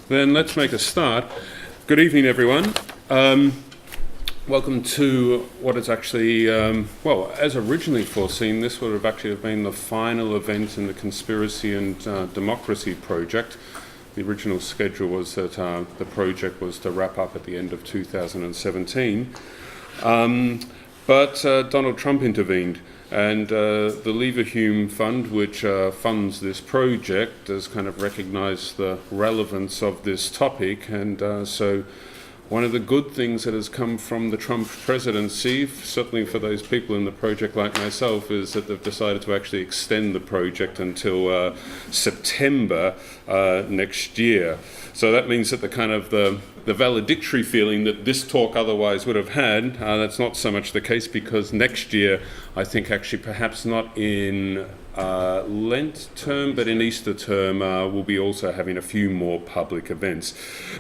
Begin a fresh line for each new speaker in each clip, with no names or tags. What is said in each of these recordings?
Then let's make a start. Good evening, everyone. Welcome to what is actually, well, as originally foreseen, this would have actually been the final event in the Conspiracy and Democracy project. The original schedule was that the project was to wrap up at the end of 2017. But Donald Trump intervened, and the Leverhulme Fund, which funds this project, has kind of recognised the relevance of this topic, and so one of the good things that has come from the Trump presidency, certainly for those people in the project like myself, is that they've decided to actually extend the project until September next year. So that means that the kind of the valedictory feeling that this talk otherwise would have had, that's not so much the case, because next year, I think actually perhaps not in Lent term, but in Easter term, we'll be also having a few more public events.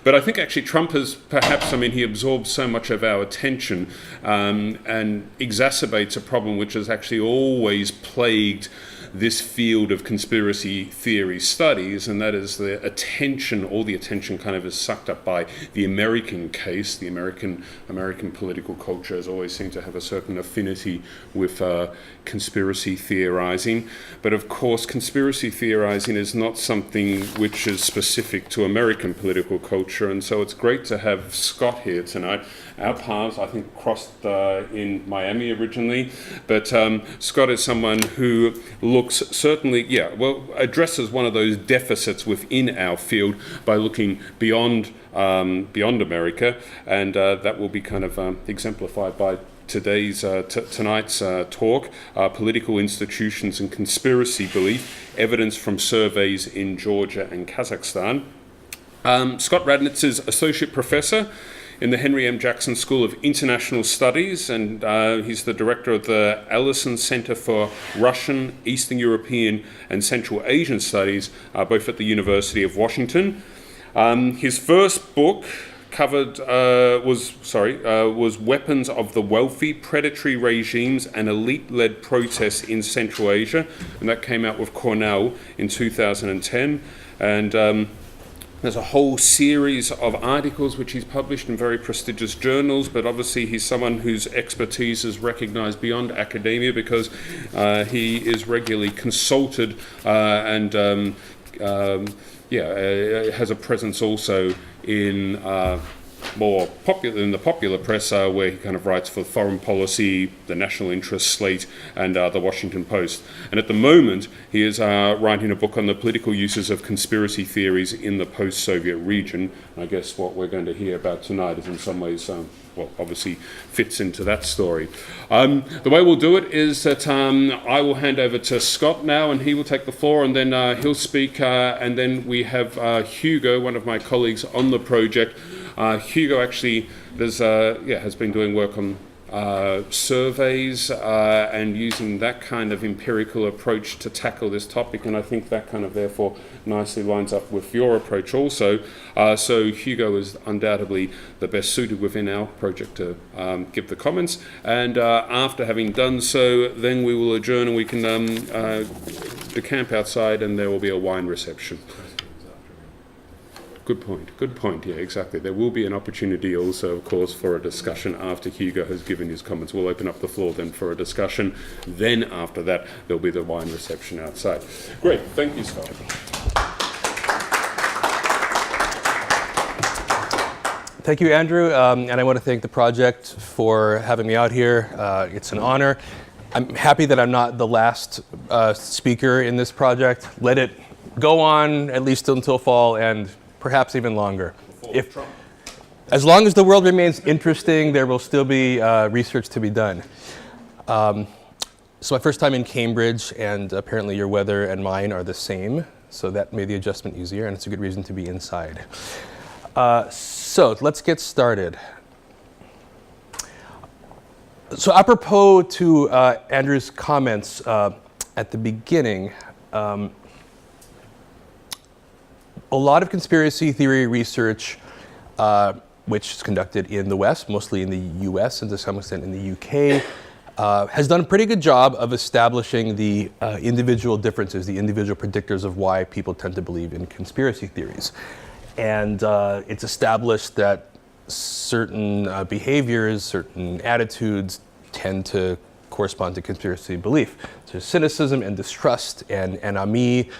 But I think actually Trump has perhaps, he absorbs so much of our attention and exacerbates a problem which has actually always plagued this field of conspiracy theory studies, and that is the attention, all the attention kind of is sucked up by the American case. The American political culture has always seemed to have a certain affinity with conspiracy theorizing. But of course, conspiracy theorizing is not something which is specific to American political culture, and so it's great to have Scott here tonight. Our paths, I think, crossed in Miami originally, but Scott is someone who certainly addresses one of those deficits within our field by looking beyond America, and that will be kind of exemplified by tonight's talk, Political Institutions and Conspiracy Belief, Evidence from Surveys in Georgia and Kazakhstan. Scott Radnitz is Associate Professor in the Henry M. Jackson School of International Studies, and he's the director of the Ellison Center for Russian, Eastern European, and Central Asian Studies, both at the University of Washington. His first book was Weapons of the Wealthy, Predatory Regimes and Elite-Led Protests in Central Asia, and that came out with Cornell in 2010. And there's a whole series of articles which he's published in very prestigious journals, but obviously he's someone whose expertise is recognized beyond academia, because he is regularly consulted and has a presence also in the popular press, where he kind of writes for Foreign Policy, the National Interest Slate, and the Washington Post. And at the moment, he is writing a book on the political uses of conspiracy theories in the post-Soviet region. I guess what we're going to hear about tonight is in some ways, obviously fits into that story. The way we'll do it is that I will hand over to Scott now, and he will take the floor, and then he'll speak, and then we have Hugo, one of my colleagues on the project. Hugo actually has been doing work on surveys and using that kind of empirical approach to tackle this topic, and I think that kind of therefore nicely lines up with your approach also. So Hugo is undoubtedly the best suited within our project to give the comments, and after having done so, then we will adjourn and we can decamp outside, and there will be a wine reception. Good point, yeah, exactly. There will be an opportunity also, of course, for a discussion after Hugo has given his comments. We'll open up the floor then for a discussion. Then after that, there'll be the wine reception outside. Great, thank you, Scott.
Thank you, Andrew, and I want to thank the project for having me out here. It's an honor. I'm happy that I'm not the last speaker in this project. Let it go on at least until fall, and perhaps even longer. As long as the world remains interesting, there will still be research to be done. So my first time in Cambridge, and apparently your weather and mine are the same, so that made the adjustment easier, and it's a good reason to be inside. So let's get started. So apropos to Andrew's comments at the beginning, a lot of conspiracy theory research, which is conducted in the West, mostly in the US and to some extent in the UK, has done a pretty good job of establishing the individual differences, the individual predictors of why people tend to believe in conspiracy theories. And it's established that certain behaviors, certain attitudes tend to correspond to conspiracy belief. So there's cynicism and distrust and ennui.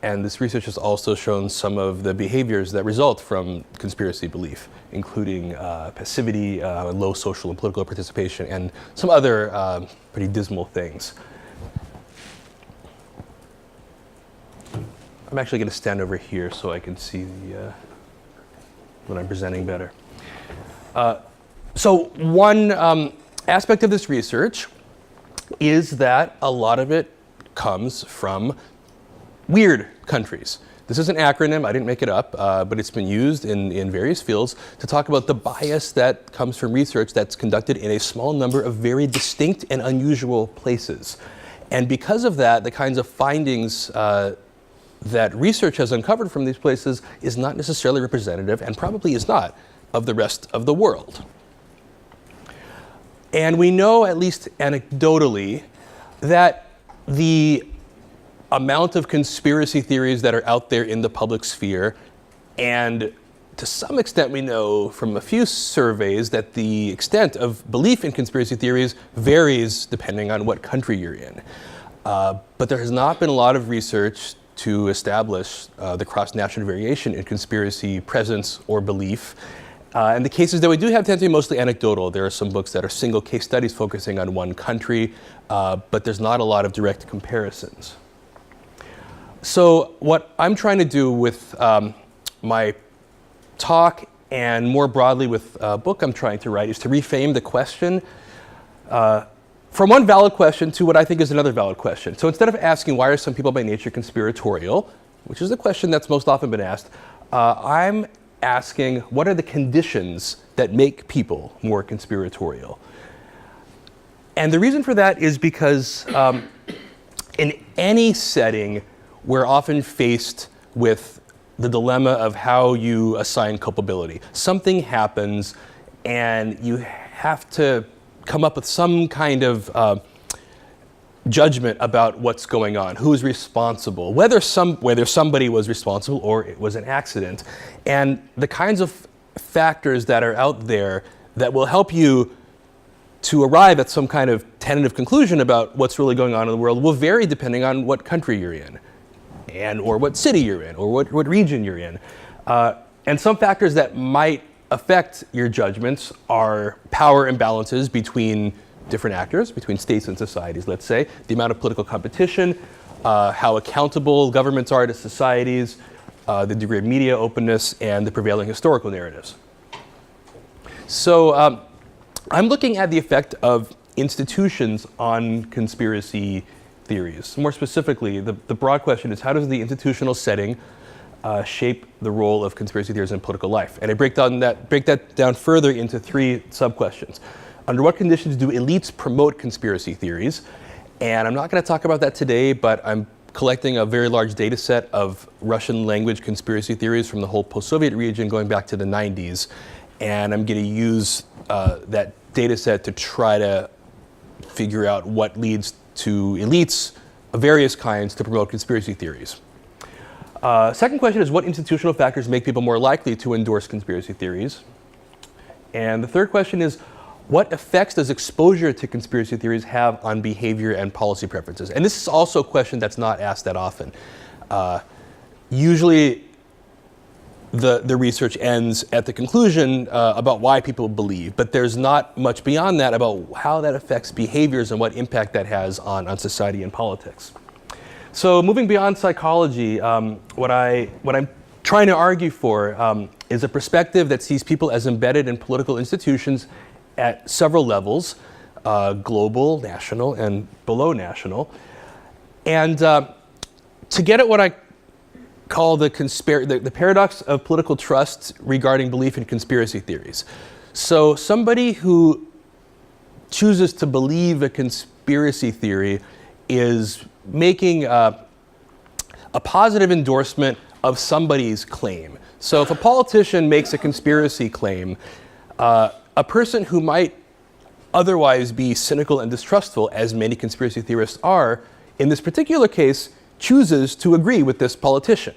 And this research has also shown some of the behaviors that result from conspiracy belief, including passivity, low social and political participation, and some other pretty dismal things. I'm actually going to stand over here so I can see what I'm presenting better. So one aspect of this research is that a lot of it comes from weird countries. This is an acronym, I didn't make it up, but it's been used in various fields to talk about the bias that comes from research that's conducted in a small number of very distinct and unusual places. And because of that, the kinds of findings that research has uncovered from these places is not necessarily representative, and probably is not, of the rest of the world. And we know, at least anecdotally, that the amount of conspiracy theories that are out there in the public sphere, and to some extent we know from a few surveys that the extent of belief in conspiracy theories varies depending on what country you're in. But there has not been a lot of research to establish the cross-national variation in conspiracy presence or belief. And the cases that we do have tend to be mostly anecdotal. There are some books that are single case studies focusing on one country, but there's not a lot of direct comparisons. So what I'm trying to do with my talk, and more broadly with a book I'm trying to write, is to reframe the question from one valid question to what I think is another valid question. So instead of asking why are some people by nature conspiratorial, which is the question that's most often been asked, I'm asking what are the conditions that make people more conspiratorial? And the reason for that is because in any setting, we're often faced with the dilemma of how you assign culpability. Something happens and you have to come up with some kind of judgment about what's going on, who's responsible, whether somebody was responsible or it was an accident. And the kinds of factors that are out there that will help you to arrive at some kind of tentative conclusion about what's really going on in the world will vary depending on what country you're in, or what city you're in, or what region you're in. And some factors that might affect your judgments are power imbalances between different actors, between states and societies, let's say, the amount of political competition, how accountable governments are to societies, the degree of media openness, and the prevailing historical narratives. So I'm looking at the effect of institutions on conspiracy theories. More specifically, the broad question is, how does the institutional setting shape the role of conspiracy theories in political life? And I break that down further into three sub-questions. Under what conditions do elites promote conspiracy theories? And I'm not going to talk about that today, but I'm collecting a very large data set of Russian language conspiracy theories from the whole post-Soviet region going back to the 90s. And I'm going to use that data set to try to figure out what leads to elites of various kinds to promote conspiracy theories. Second question is, what institutional factors make people more likely to endorse conspiracy theories? And the third question is, what effects does exposure to conspiracy theories have on behavior and policy preferences? And this is also a question that's not asked that often. Usually the research ends at the conclusion about why people believe, but there's not much beyond that about how that affects behaviors and what impact that has on society and politics. So moving beyond psychology, what I'm trying to argue for is a perspective that sees people as embedded in political institutions at several levels, global, national, and below national. And to get at what I call the paradox of political trust regarding belief in conspiracy theories. So somebody who chooses to believe a conspiracy theory is making a positive endorsement of somebody's claim. So if a politician makes a conspiracy claim, a person who might otherwise be cynical and distrustful, as many conspiracy theorists are, in this particular case, chooses to agree with this politician.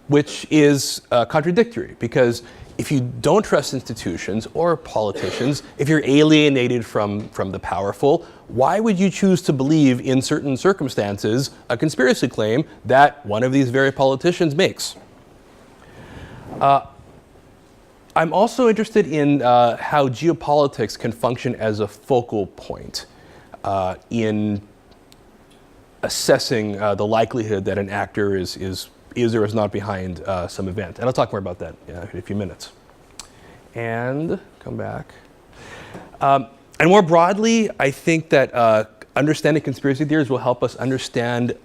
which is contradictory, because if you don't trust institutions or politicians, if you're alienated from the powerful, why would you choose to believe in certain circumstances a conspiracy claim that one of these very politicians makes? I'm also interested in how geopolitics can function as a focal point in assessing the likelihood that an actor is or is not behind some event. And I'll talk more about that in a few minutes. And come back. And more broadly, I think that understanding conspiracy theories will help us understand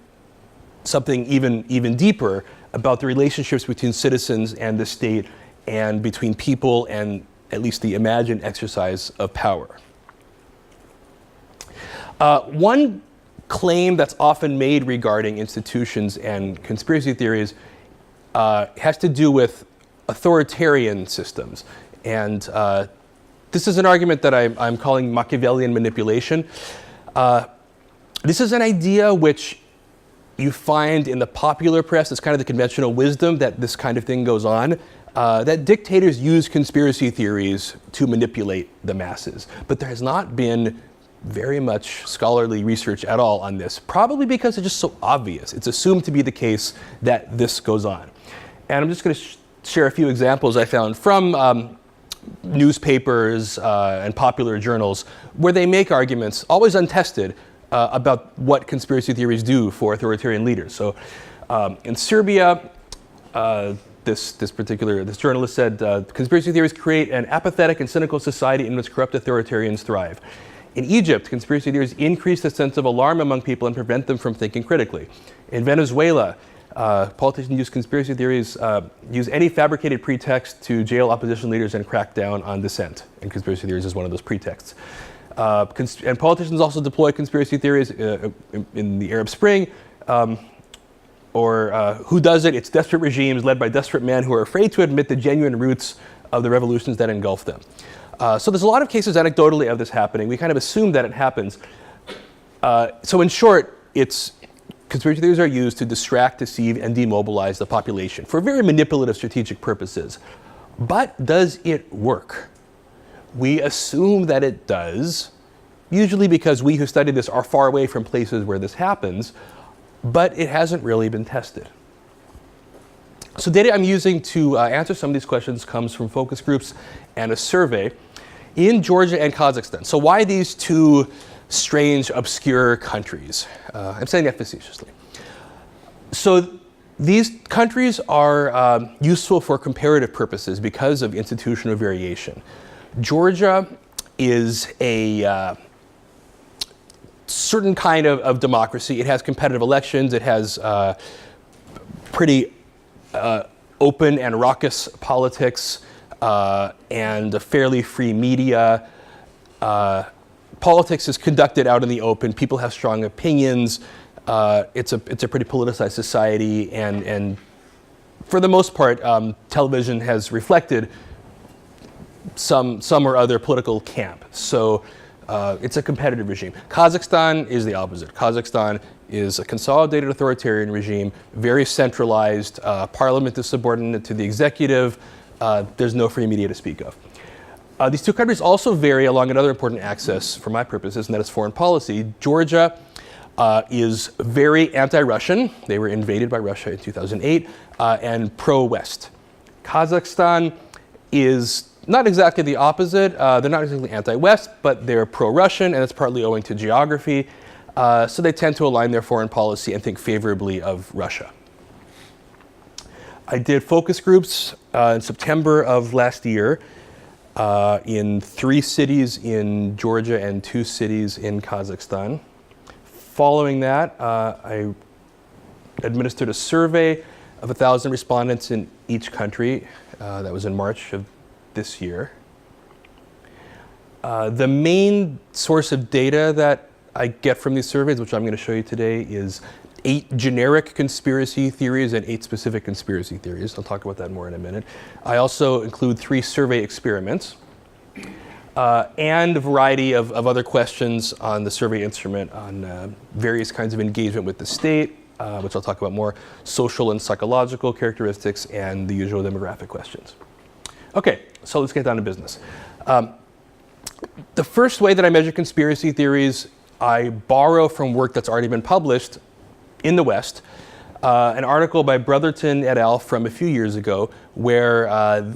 something even deeper about the relationships between citizens and the state, and between people and at least the imagined exercise of power. One claim that's often made regarding institutions and conspiracy theories has to do with authoritarian systems. And this is an argument that I'm calling Machiavellian Manipulation. This is an idea which you find in the popular press. It's kind of the conventional wisdom that this kind of thing goes on, that dictators use conspiracy theories to manipulate the masses. But there has not been very much scholarly research at all on this, probably because it's just so obvious. It's assumed to be the case that this goes on. And I'm just going to share a few examples I found from newspapers and popular journals where they make arguments, always untested, about what conspiracy theories do for authoritarian leaders. So in Serbia, this journalist said, conspiracy theories create an apathetic and cynical society in which corrupt authoritarians thrive. In Egypt, conspiracy theories increase the sense of alarm among people and prevent them from thinking critically. In Venezuela, politicians use conspiracy theories, use any fabricated pretext to jail opposition leaders and crack down on dissent. And conspiracy theories is one of those pretexts. And politicians also deploy conspiracy theories in the Arab Spring. Who does it? It's desperate regimes led by desperate men who are afraid to admit the genuine roots of the revolutions that engulf them. So there's a lot of cases anecdotally of this happening. We kind of assume that it happens. So in short, conspiracy theories are used to distract, deceive, and demobilize the population for very manipulative strategic purposes. But does it work? We assume that it does, usually because we who study this are far away from places where this happens, but it hasn't really been tested. So data I'm using to answer some of these questions comes from focus groups and a survey in Georgia and Kazakhstan. So why these two strange, obscure countries? I'm saying that facetiously. So these countries are useful for comparative purposes because of institutional variation. Georgia is a certain kind of democracy. It has competitive elections. It has pretty open and raucous politics and a fairly free media. Politics is conducted out in the open. People have strong opinions. It's a pretty politicized society, and for the most part, television has reflected some or other political camp. So it's a competitive regime. Kazakhstan is the opposite. Kazakhstan is a consolidated authoritarian regime, very centralized. Parliament is subordinate to the executive. There's no free media to speak of. These two countries also vary along another important axis for my purposes, and that is foreign policy. Georgia is very anti-Russian. They were invaded by Russia in 2008, and pro-West. Kazakhstan is not exactly the opposite. They're not exactly anti-West, but they're pro-Russian, and it's partly owing to geography. So they tend to align their foreign policy and think favorably of Russia. I did focus groups in September of last year in 3 cities in Georgia and 2 cities in Kazakhstan. Following that, I administered a survey of 1,000 respondents in each country. That was in March of this year. The main source of data that I get from these surveys, which I'm going to show you today, is 8 generic conspiracy theories and 8 specific conspiracy theories. I'll talk about that more in a minute. I also include 3 survey experiments and a variety of other questions on the survey instrument on various kinds of engagement with the state, which I'll talk about more, social and psychological characteristics, and the usual demographic questions. Okay, so let's get down to business. The first way that I measure conspiracy theories, I borrow from work that's already been published in the West, an article by Brotherton Adele from a few years ago, where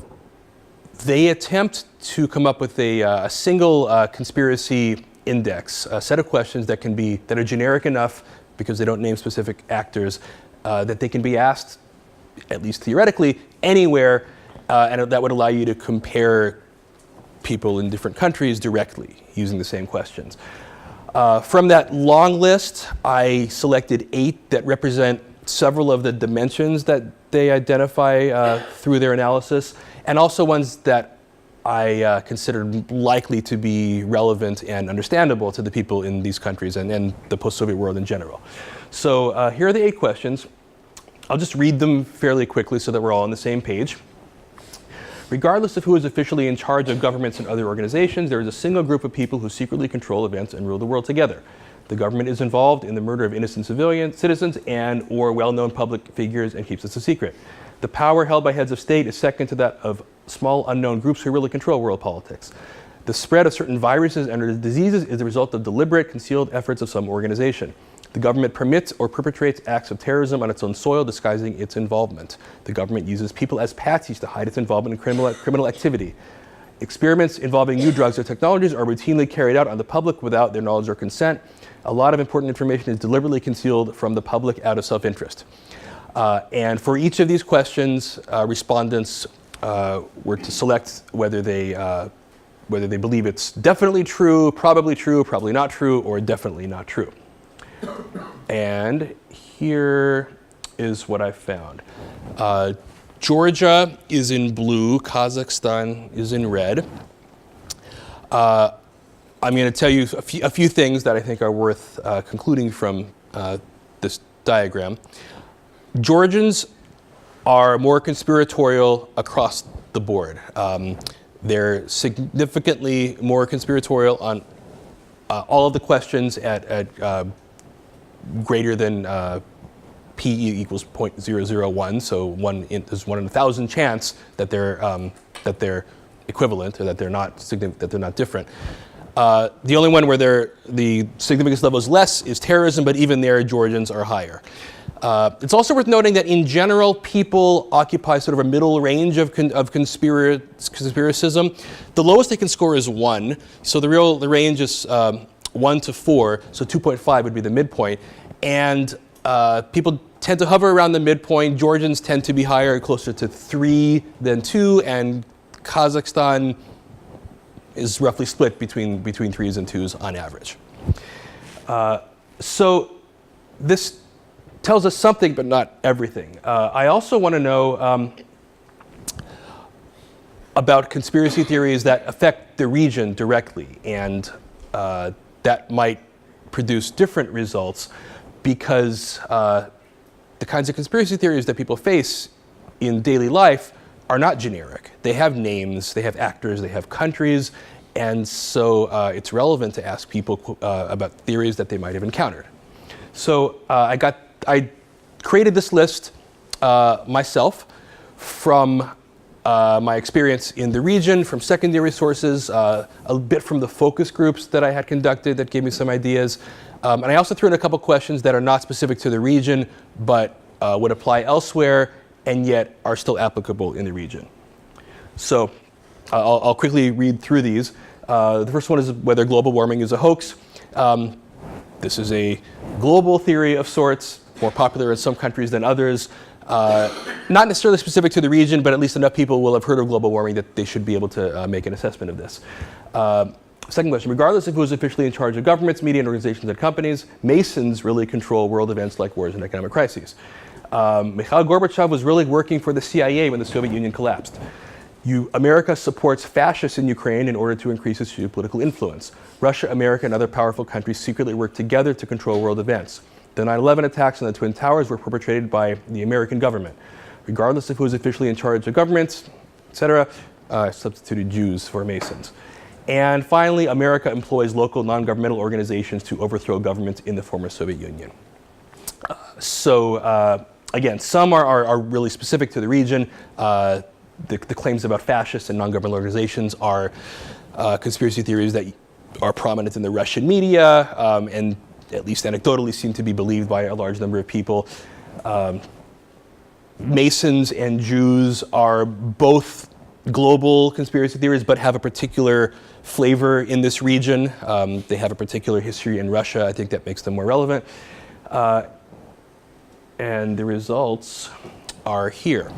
they attempt to come up with a single conspiracy index, a set of questions that are generic enough, because they don't name specific actors, that they can be asked, at least theoretically, anywhere, and that would allow you to compare people in different countries directly using the same questions. From that long list, I selected 8 that represent several of the dimensions that they identify through their analysis, and also ones that I considered likely to be relevant and understandable to the people in these countries and the post-Soviet world in general. So here are the 8 questions. I'll just read them fairly quickly so that we're all on the same page. Regardless of who is officially in charge of governments and other organizations, there is a single group of people who secretly control events and rule the world together. The government is involved in the murder of innocent citizens and or well-known public figures and keeps this a secret. The power held by heads of state is second to that of small unknown groups who really control world politics. The spread of certain viruses and diseases is the result of deliberate, concealed efforts of some organization. The government permits or perpetrates acts of terrorism on its own soil, disguising its involvement. The government uses people as patsies to hide its involvement in criminal activity. Experiments involving new drugs or technologies are routinely carried out on the public without their knowledge or consent. A lot of important information is deliberately concealed from the public out of self-interest. And for each of these questions, respondents were to select whether they believe it's definitely true, probably not true, or definitely not true. And here is what I found. Georgia is in blue, Kazakhstan is in red. I'm going to tell you a few things that I think are worth concluding from this diagram. Georgians are more conspiratorial across the board. They're significantly more conspiratorial on all of the questions at greater than P equals 0.001, so there's 1 in 1,000 chance that they're equivalent or that they're not different. The only one where the significance level is less is terrorism, but even there, Georgians are higher. It's also worth noting that in general, people occupy sort of a middle range of conspiracism. The lowest they can score is 1, so the range is 1 to 4, so 2.5 would be the midpoint. And people tend to hover around the midpoint. Georgians tend to be higher, closer to 3 than 2, and Kazakhstan is roughly split between 3s and 2s on average. So this tells us something, but not everything. I also want to know about conspiracy theories that affect the region directly, and that might produce different results because the kinds of conspiracy theories that people face in daily life are not generic. They have names, they have actors, they have countries, and so it's relevant to ask people about theories that they might have encountered. So I created this list myself from my experience in the region, from secondary sources, a bit from the focus groups that I had conducted that gave me some ideas. And I also threw in a couple questions that are not specific to the region, but would apply elsewhere and yet are still applicable in the region. So I'll quickly read through these. The first one is whether global warming is a hoax. This is a global theory of sorts, more popular in some countries than others. Not necessarily specific to the region, but at least enough people will have heard of global warming that they should be able to make an assessment of this. Second question, regardless of who is officially in charge of governments, media, and organizations and companies, Masons really control world events like wars and economic crises. Mikhail Gorbachev was really working for the CIA when the Soviet Union collapsed. America supports fascists in Ukraine in order to increase its geopolitical influence. Russia, America, and other powerful countries secretly work together to control world events. The 9/11 attacks on the Twin Towers were perpetrated by the American government. Regardless of who is officially in charge of governments, etc., substituted Jews for Masons. And finally, America employs local non-governmental organizations to overthrow governments in the former Soviet Union. Again, some are really specific to the region. The claims about fascists and non-governmental organizations are conspiracy theories that are prominent in the Russian media and at least anecdotally seem to be believed by a large number of people. Masons and Jews are both global conspiracy theories but have a particular flavor in this region. They have a particular history in Russia. I think that makes them more relevant. And the results are here.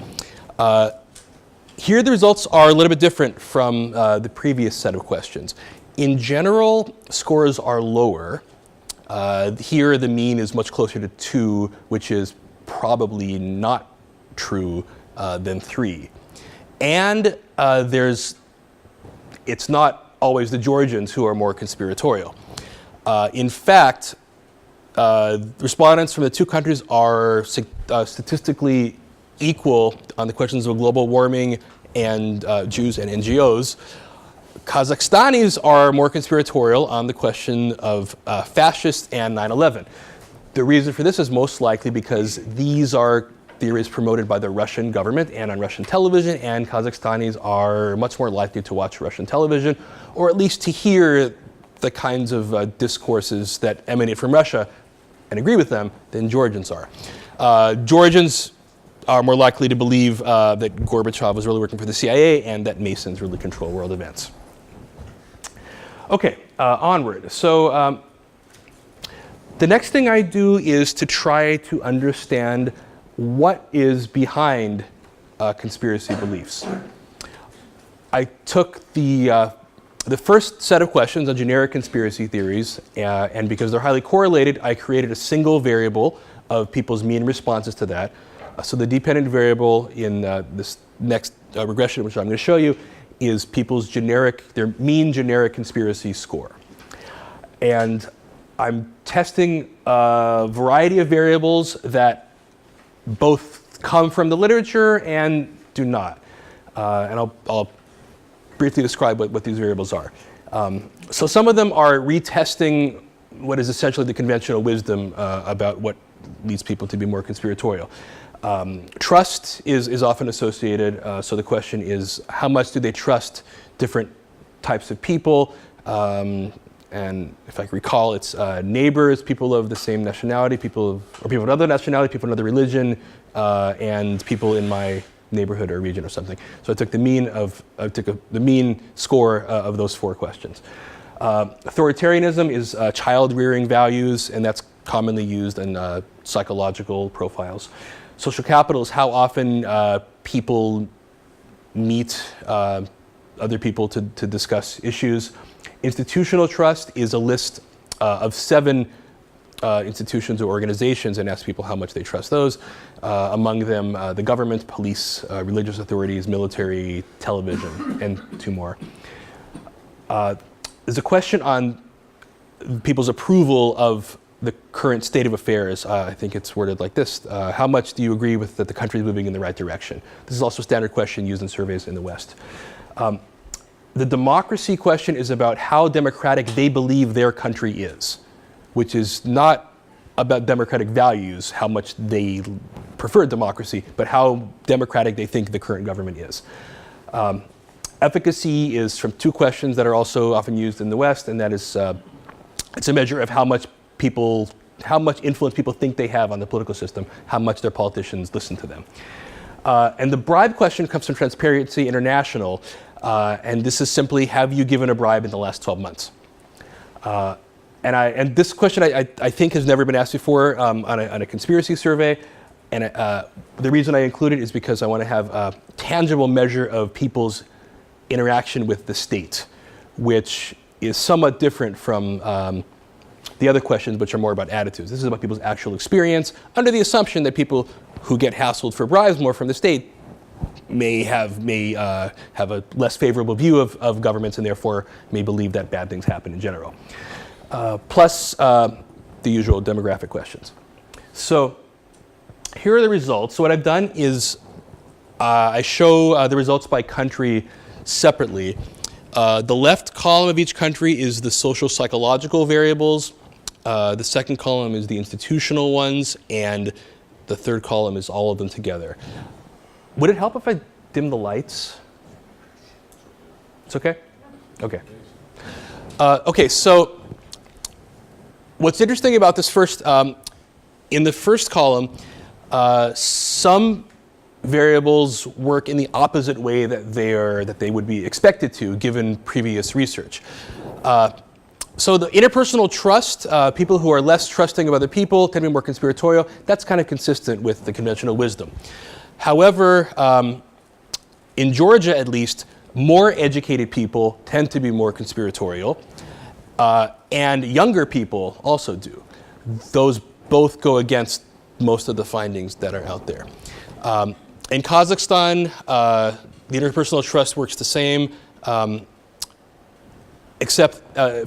Here the results are a little bit different from the previous set of questions. In general, scores are lower. Here the mean is much closer to 2, which is probably not true than 3. And it's not always the Georgians who are more conspiratorial. In fact, respondents from the two countries are statistically equal on the questions of global warming and Jews and NGOs. Kazakhstanis are more conspiratorial on the question of fascists and 9/11. The reason for this is most likely because these are theories promoted by the Russian government and on Russian television, and Kazakhstanis are much more likely to watch Russian television, or at least to hear the kinds of discourses that emanate from Russia and agree with them than Georgians are. Georgians are more likely to believe that Gorbachev was really working for the CIA and that Masons really control world events. Okay, onward. So the next thing I do is to try to understand what is behind conspiracy beliefs. I took the first set of questions on generic conspiracy theories, and because they're highly correlated, I created a single variable of people's mean responses to that. So the dependent variable in this next regression, which I'm going to show you, is people's their mean generic conspiracy score. And I'm testing a variety of variables that both come from the literature and do not. And I'll briefly describe what these variables are. So some of them are retesting what is essentially the conventional wisdom about what leads people to be more conspiratorial. Trust is often associated, so the question is, how much do they trust different types of people? And if I can recall, it's neighbors, people of the same nationality, people of another nationality, people of another religion, and people in my neighborhood or region or something. So I took the mean score of those 4 questions. Authoritarianism is child-rearing values, and that's commonly used in psychological profiles. Social capital is how often people meet other people to discuss issues. Institutional trust is a list of 7 institutions or organizations and asks people how much they trust those. Among them, the government, police, religious authorities, military, television, and 2 more. There's a question on people's approval of the current state of affairs. I think it's worded like this. How much do you agree with that the country is moving in the right direction? This is also a standard question used in surveys in the West. The democracy question is about how democratic they believe their country is, which is not about democratic values, how much they prefer democracy, but how democratic they think the current government is. Efficacy is from 2 questions that are also often used in the West, and that is, it's a measure of how much influence people think they have on the political system, how much their politicians listen to them. And the bribe question comes from Transparency International, and this is simply, have you given a bribe in the last 12 months? And this question I think has never been asked before on a conspiracy survey, and the reason I include it is because I want to have a tangible measure of people's interaction with the state, which is somewhat different from the other questions, which are more about attitudes. This is about people's actual experience, under the assumption that people who get hassled for bribes more from the state may have a less favorable view of governments and therefore may believe that bad things happen in general. Plus the usual demographic questions. So here are the results. So what I've done is I show the results by country separately. The left column of each country is the social psychological variables. The second column is the institutional ones, and the third column is all of them together. Would it help if I dim the lights? It's okay? Okay. Okay, so what's interesting about this first, in the first column, some variables work in the opposite way that they would be expected to, given previous research. So the interpersonal trust, people who are less trusting of other people tend to be more conspiratorial. That's kind of consistent with the conventional wisdom. However, in Georgia at least, more educated people tend to be more conspiratorial, and younger people also do. Those both go against most of the findings that are out there. In Kazakhstan, the interpersonal trust works the same, except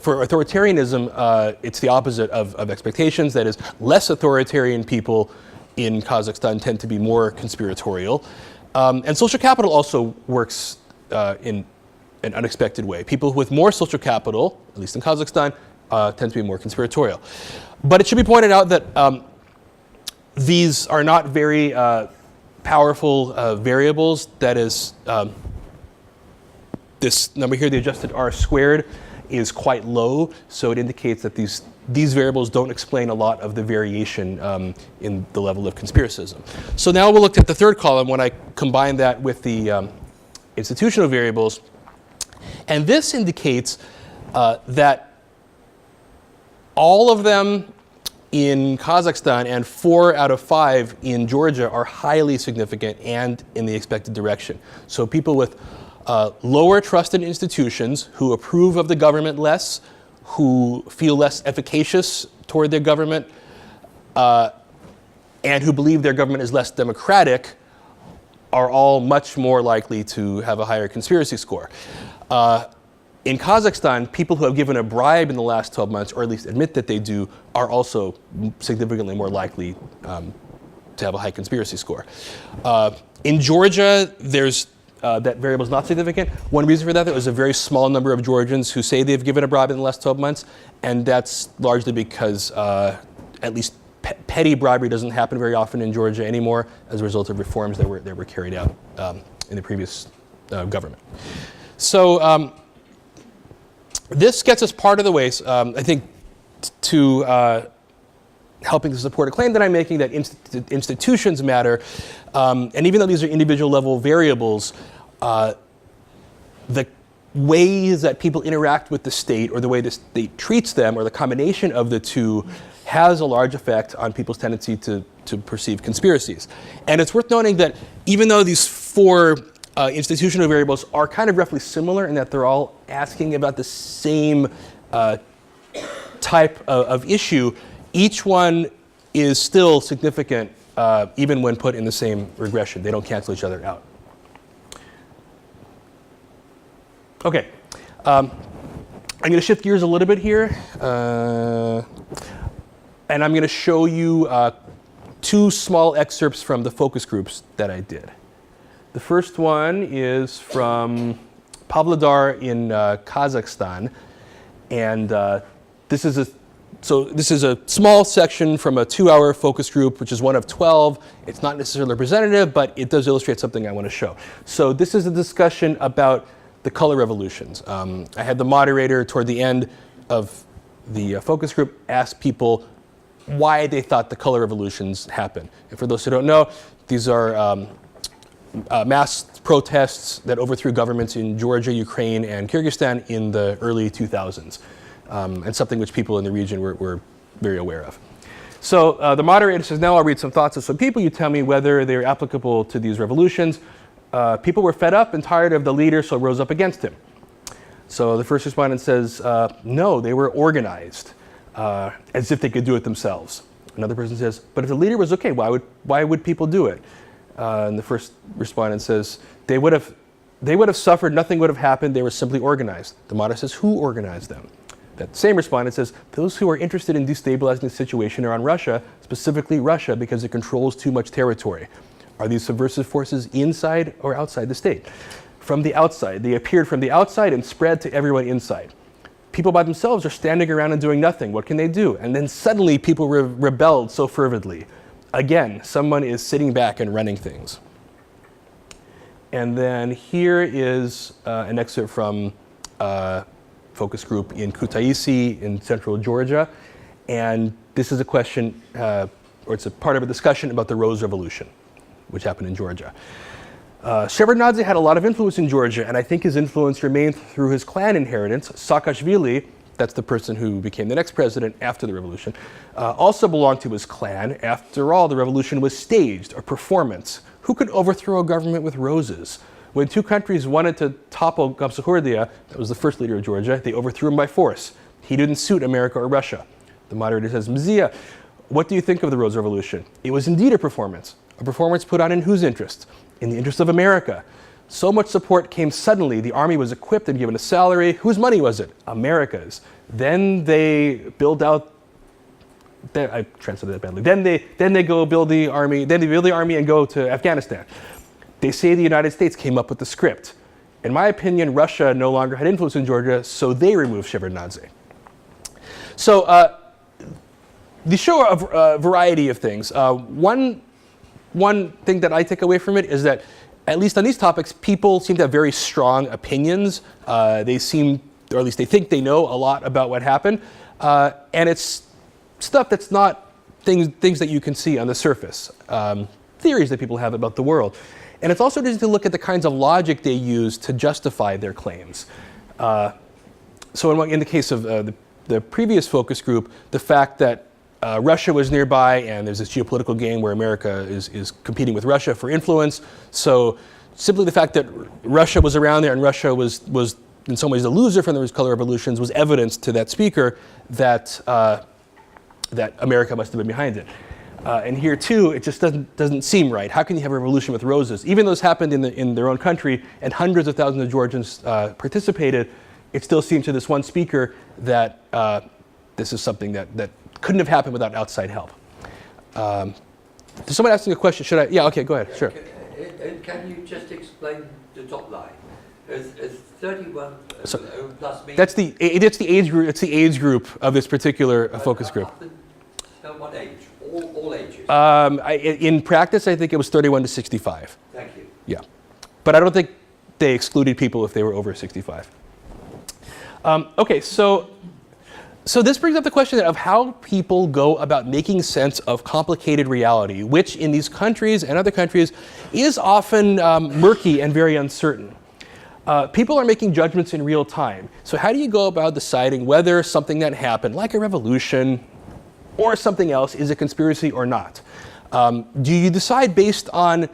for authoritarianism, it's the opposite of expectations. That is, less authoritarian people in Kazakhstan tend to be more conspiratorial. And social capital also works in an unexpected way. People with more social capital, at least in Kazakhstan, tend to be more conspiratorial. But it should be pointed out that these are not very powerful variables. That is, this number here, the adjusted R squared, is quite low, so it indicates that these variables don't explain a lot of the variation in the level of conspiracism. So now we'll look at the third column when I combine that with the institutional variables. And this indicates that all of them in Kazakhstan and 4 out of 5 in Georgia are highly significant and in the expected direction. So people with lower trust in institutions, who approve of the government less, who feel less efficacious toward their government, and who believe their government is less democratic, are all much more likely to have a higher conspiracy score. In Kazakhstan, people who have given a bribe in the last 12 months, or at least admit that they do, are also significantly more likely to have a high conspiracy score. In Georgia, there's that variable is not significant. One reason for that, there was a very small number of Georgians who say they've given a bribe in the last 12 months, and that's largely because at least petty bribery doesn't happen very often in Georgia anymore as a result of reforms that were carried out in the previous government. So this gets us part of the way, I think, to helping to support a claim that I'm making that institutions matter. And even though these are individual level variables, the ways that people interact with the state, or the way the state treats them, or the combination of the two, has a large effect on people's tendency to perceive conspiracies. And it's worth noting that even though these 4 institutional variables are kind of roughly similar in that they're all asking about the same type of issue, each one is still significant even when put in the same regression. They don't cancel each other out. Okay, I'm going to shift gears a little bit here, and I'm going to show you 2 small excerpts from the focus groups that I did. The first one is from Pavlodar in Kazakhstan, and this is a small section from a 2-hour focus group, which is one of 12. It's not necessarily representative, but it does illustrate something I want to show. So this is a discussion about the color revolutions. I had the moderator toward the end of the focus group ask people why they thought the color revolutions happened. And for those who don't know, these are mass protests that overthrew governments in Georgia, Ukraine, and Kyrgyzstan in the early 2000s. And something which people in the region were very aware of. So the moderator says, now I'll read some thoughts of some people. You tell me whether they're applicable to these revolutions. People were fed up and tired of the leader, so rose up against him. So the first respondent says, no, they were organized, as if they could do it themselves. Another person says, but if the leader was okay, why would people do it? And the first respondent says, they would have suffered, nothing would have happened, they were simply organized. The moderator says, who organized them? That same respondent says, those who are interested in destabilizing the situation are on Russia, specifically Russia, because it controls too much territory. Are these subversive forces inside or outside the state? From the outside. They appeared from the outside and spread to everyone inside. people by themselves are standing around and doing nothing. What can they do? And then suddenly people rebelled so fervidly. Again, someone is sitting back and running things. And then here is an excerpt from a focus group in Kutaisi in central Georgia. And this is a question, or it's a part of a discussion about the Rose Revolution, which happened in Georgia. Shevardnadze had a lot of influence in Georgia, and I think his influence remained through his clan inheritance. Saakashvili, that's the person who became the next president after the revolution, also belonged to his clan. After all, the revolution was staged, a performance. Who could overthrow a government with roses? When two countries wanted to topple Gamsahurdia, that was the first leader of Georgia, they overthrew him by force. He didn't suit America or Russia. The moderator says, Mzia, what do you think of the Rose Revolution? It was indeed a performance put on in whose interest? In the interest of America. So much support came suddenly. The army was equipped and given a salary. Whose money was it? America's. Then they build out. I translated that badly. Then they go build the army. Then they build the army and go to Afghanistan. They say the United States came up with the script. In my opinion, Russia no longer had influence in Georgia, so they removed Shevardnadze. So they show a variety of things. One thing that I take away from it is that, at least on these topics, people seem to have very strong opinions. They seem, or at least they think they know a lot about what happened. And it's stuff that's not things that you can see on the surface. Theories that people have about the world. And it's also interesting to look at the kinds of logic they use to justify their claims. So in the case of the previous focus group, the fact that Russia was nearby, and there's this geopolitical game where America is competing with Russia for influence. So simply the fact that Russia was around there and Russia was in some ways the loser from those color revolutions was evidence to that speaker that that America must have been behind it. And here too, it just doesn't seem right. How can you have a revolution with roses? Even though this happened in their own country and hundreds of thousands of Georgians participated, it still seemed to this one speaker that this is something that couldn't have happened without outside help. There's someone asking a question. Should I? Yeah, okay, go ahead. Sure.
Can you just explain the top line? Is 31 plus mean?
That's the age group. It's the age group of this particular focus group.
What age? All ages.
In practice, I think it was 31 to 65.
Thank you.
Yeah, but I don't think they excluded people if they were over 65. Okay, so this brings up the question of how people go about making sense of complicated reality, which in these countries and other countries is often murky and very uncertain. People are making judgments in real time. So how do you go about deciding whether something that happened, like a revolution or something else, is a conspiracy or not? Do you decide based on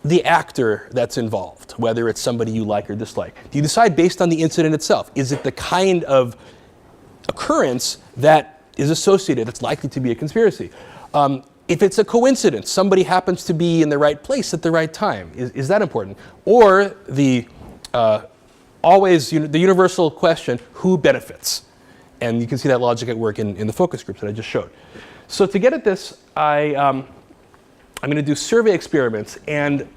the actor that's involved, whether it's somebody you like or dislike? Do you decide based on the incident itself? Is it the kind of occurrence that is associated, that's likely to be a conspiracy? If it's a coincidence, somebody happens to be in the right place at the right time, is that important? Or the the universal question, who benefits? And you can see that logic at work in the focus groups that I just showed. So to get at this, I'm going to do survey experiments, and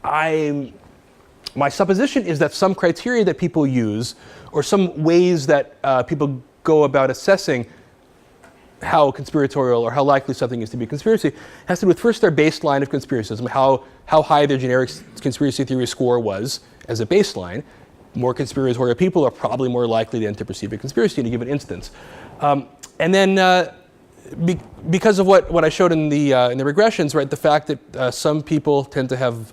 my supposition is that some criteria that people use, or some ways that people go about assessing how conspiratorial or how likely something is to be a conspiracy, has to do with first their baseline of conspiracism, how high their generic conspiracy theory score was as a baseline. More conspiratorial people are probably more likely then to perceive a conspiracy in a given instance. And then because of what I showed in the regressions, right, the fact that some people tend to have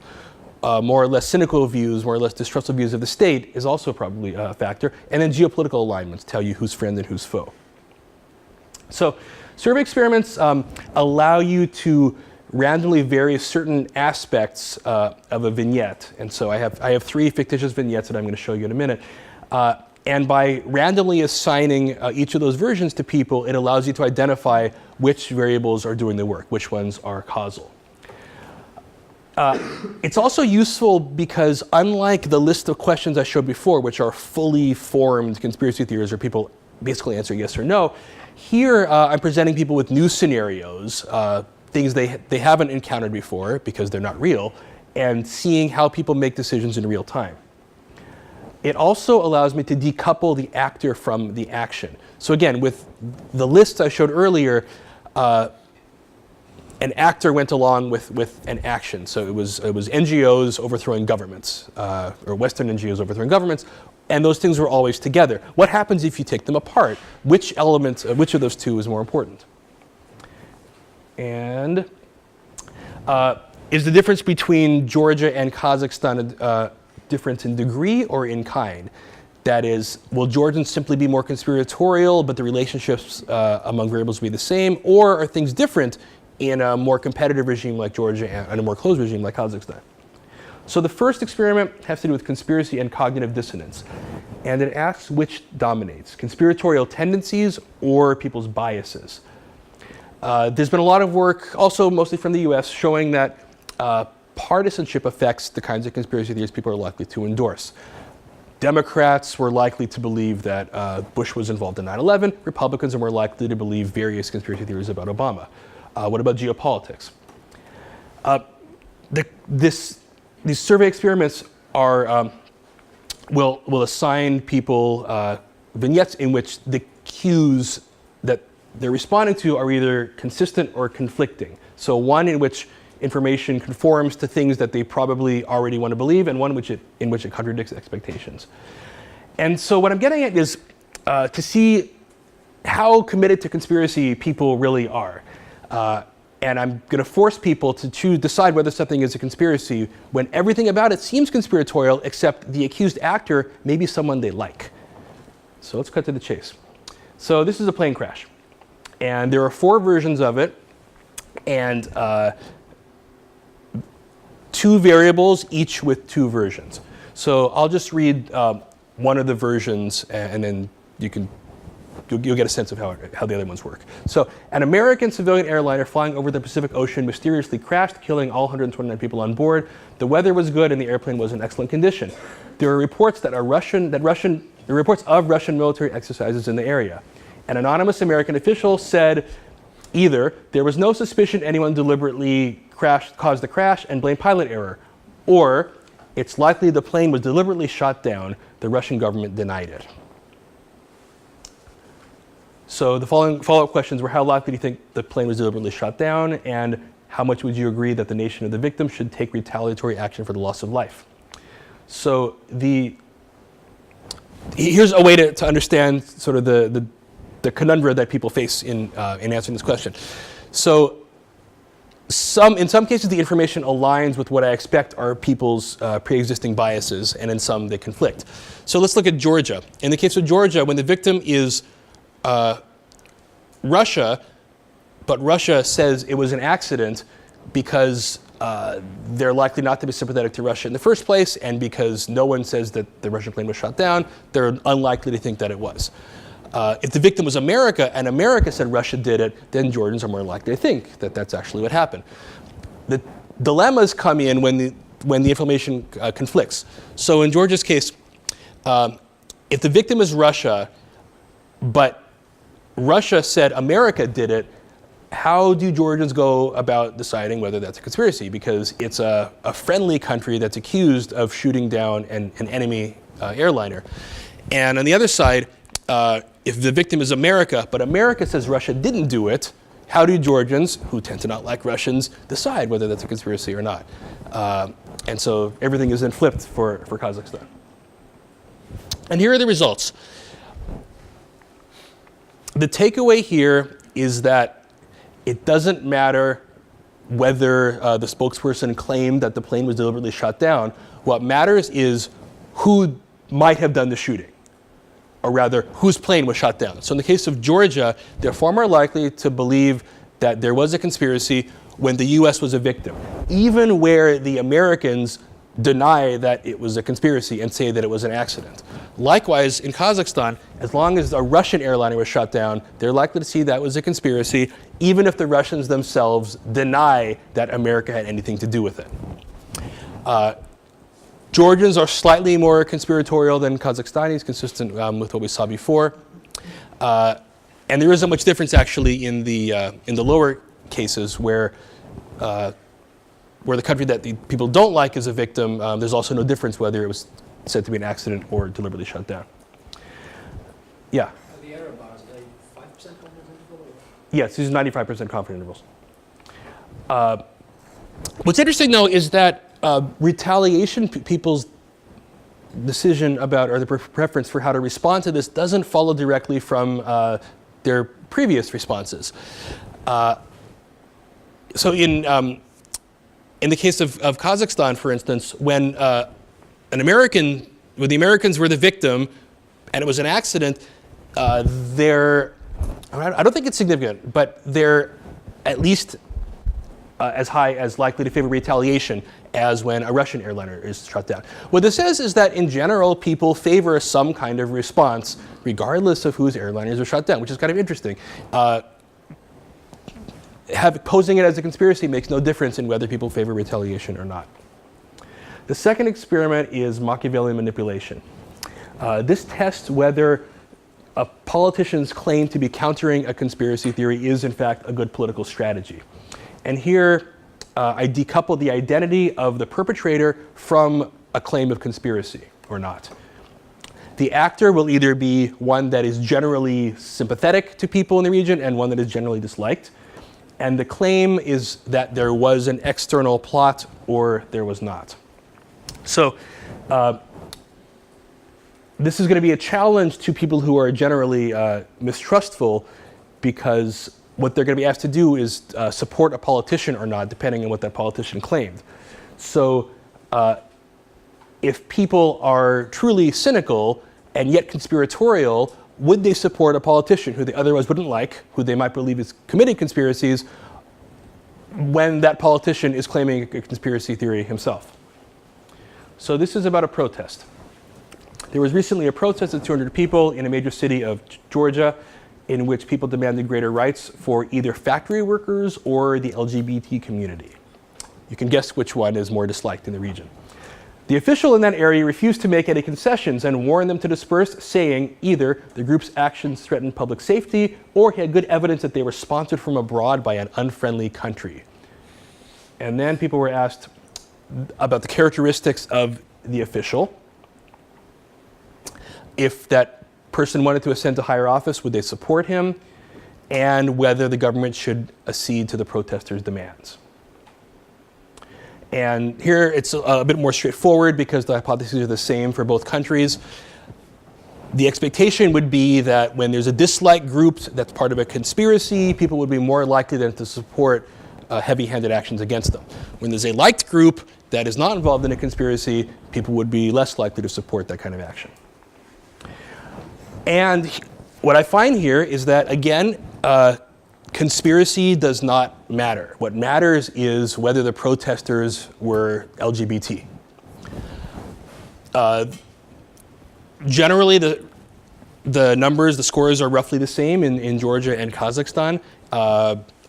more or less cynical views, more or less distrustful views of the state is also probably a factor. And then geopolitical alignments tell you who's friend and who's foe. So survey experiments allow you to randomly vary certain aspects of a vignette. And so I have 3 fictitious vignettes that I'm going to show you in a minute. And by randomly assigning each of those versions to people, it allows you to identify which variables are doing the work, which ones are causal. It's also useful because unlike the list of questions I showed before, which are fully formed conspiracy theories where people basically answer yes or no, here I'm presenting people with new scenarios, things they haven't encountered before because they're not real, and seeing how people make decisions in real time. it also allows me to decouple the actor from the action. So again, with the lists I showed earlier, an actor went along with an action. So it was NGOs overthrowing governments, or Western NGOs overthrowing governments, and those things were always together. What happens if you take them apart? Which element, which of those two is more important? And is the difference between Georgia and Kazakhstan a difference in degree or in kind? That is, will Georgians simply be more conspiratorial, but the relationships among variables will be the same? Or are things different in a more competitive regime like Georgia and a more closed regime like Kazakhstan? So the first experiment has to do with conspiracy and cognitive dissonance. And it asks which dominates, conspiratorial tendencies or people's biases. There's been a lot of work, also mostly from the US, showing that partisanship affects the kinds of conspiracy theories people are likely to endorse. Democrats were likely to believe that Bush was involved in 9/11. Republicans are more likely to believe various conspiracy theories about Obama. What about geopolitics? These survey experiments are, will assign people vignettes in which the cues that they're responding to are either consistent or conflicting. So one in which information conforms to things that they probably already want to believe, and one in which it contradicts expectations. And so what I'm getting at is to see how committed to conspiracy people really are. And I'm going to force people to decide whether something is a conspiracy when everything about it seems conspiratorial, except the accused actor may be someone they like. So let's cut to the chase. So this is a plane crash. And there are 4 versions of it, and 2 variables, each with 2 versions. So I'll just read one of the versions, and then you'll get a sense of how the other ones work. So, an American civilian airliner flying over the Pacific Ocean mysteriously crashed, killing all 129 people on board. The weather was good and the airplane was in excellent condition. There are reports of Russian military exercises in the area. An anonymous American official said either there was no suspicion anyone deliberately caused the crash and blamed pilot error, or it's likely the plane was deliberately shot down. The Russian government denied it. So the following follow-up questions were: how likely do you think the plane was deliberately shot down, and how much would you agree that the nation of the victim should take retaliatory action for the loss of life? So here's a way to understand sort of the conundrum that people face in answering this question. So in some cases, the information aligns with what I expect are people's pre-existing biases, and in some they conflict. So let's look at Georgia. In the case of Georgia, when the victim is Russia, but Russia says it was an accident because they're likely not to be sympathetic to Russia in the first place, and because no one says that the Russian plane was shot down, they're unlikely to think that it was. If the victim was America, and America said Russia did it, then Georgians are more likely to think that that's actually what happened. The dilemmas come in when the information conflicts. So in Georgia's case, if the victim is Russia, but Russia said America did it, how do Georgians go about deciding whether that's a conspiracy? Because it's a friendly country that's accused of shooting down an enemy airliner. And on the other side, if the victim is America, but America says Russia didn't do it, how do Georgians, who tend to not like Russians, decide whether that's a conspiracy or not? And so everything is then flipped for Kazakhstan. And here are the results. The takeaway here is that it doesn't matter whether the spokesperson claimed that the plane was deliberately shot down. What matters is who might have done the shooting, or rather, whose plane was shot down. So in the case of Georgia, they're far more likely to believe that there was a conspiracy when the US was a victim, even where the Americans deny that it was a conspiracy and say that it was an accident. Likewise, in Kazakhstan, as long as a Russian airliner was shot down, they're likely to see that was a conspiracy, even if the Russians themselves deny that America had anything to do with it. Georgians are slightly more conspiratorial than Kazakhstanis, consistent with what we saw before. And there isn't much difference actually in the lower cases where the country that the people don't like is a victim. There's also no difference whether it was said to be an accident or deliberately shut down. Yeah?
The error bars, are they 5% confidence interval?
Yes, these are 95% confidence intervals. What's interesting, though, is that retaliation, people's decision about, or the preference for how to respond to this, doesn't follow directly from their previous responses. So in the case of Kazakhstan, for instance, when the Americans were the victim and it was an accident, I don't think it's significant, but they're at least as high as likely to favor retaliation as when a Russian airliner is shut down. What this says is that in general, people favor some kind of response regardless of whose airliners are shut down, which is kind of interesting. Posing it as a conspiracy makes no difference in whether people favor retaliation or not. The second experiment is Machiavellian manipulation. This tests whether a politician's claim to be countering a conspiracy theory is in fact a good political strategy. And here I decouple the identity of the perpetrator from a claim of conspiracy or not. The actor will either be one that is generally sympathetic to people in the region and one that is generally disliked. And the claim is that there was an external plot or there was not. So this is going to be a challenge to people who are generally mistrustful, because what they're going to be asked to do is support a politician or not, depending on what that politician claimed. So if people are truly cynical and yet conspiratorial, would they support a politician who they otherwise wouldn't like, who they might believe is committing conspiracies, when that politician is claiming a conspiracy theory himself? So this is about a protest. There was recently a protest of 200 people in a major city of Georgia, in which people demanded greater rights for either factory workers or the LGBT community. You can guess which one is more disliked in the region. The official in that area refused to make any concessions and warned them to disperse, saying either the group's actions threatened public safety or he had good evidence that they were sponsored from abroad by an unfriendly country. And then people were asked about the characteristics of the official. If that person wanted to ascend to higher office, would they support him? And whether the government should accede to the protesters' demands. And here it's a bit more straightforward because the hypotheses are the same for both countries. The expectation would be that when there's a dislike group that's part of a conspiracy, people would be more likely than to support heavy-handed actions against them. When there's a liked group that is not involved in a conspiracy, people would be less likely to support that kind of action. And what I find here is that, again, conspiracy does not matter. What matters is whether the protesters were LGBT. Generally, the numbers, the scores are roughly the same in Georgia and Kazakhstan.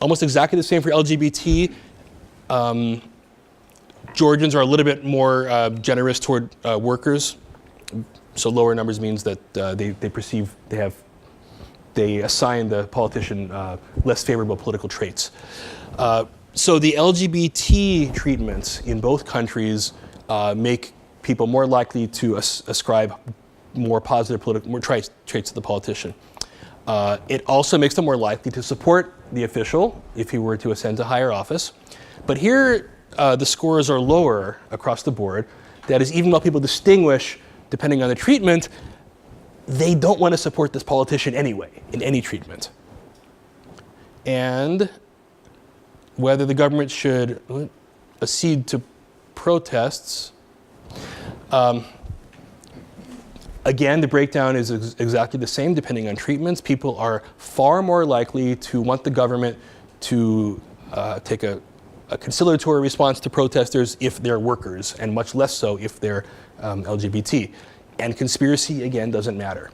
Almost exactly the same for LGBT. Georgians are a little bit more generous toward workers. So lower numbers means that they assign the politician less favorable political traits. So the LGBT treatments in both countries make people more likely to ascribe more positive more traits to the politician. It also makes them more likely to support the official if he were to ascend to higher office. But here the scores are lower across the board. That is, even while people distinguish depending on the treatment, they don't want to support this politician anyway, in any treatment. And whether the government should accede to protests, again, the breakdown is exactly the same depending on treatments. People are far more likely to want the government to take a conciliatory response to protesters if they're workers, and much less so if they're LGBT. And conspiracy, again, doesn't matter.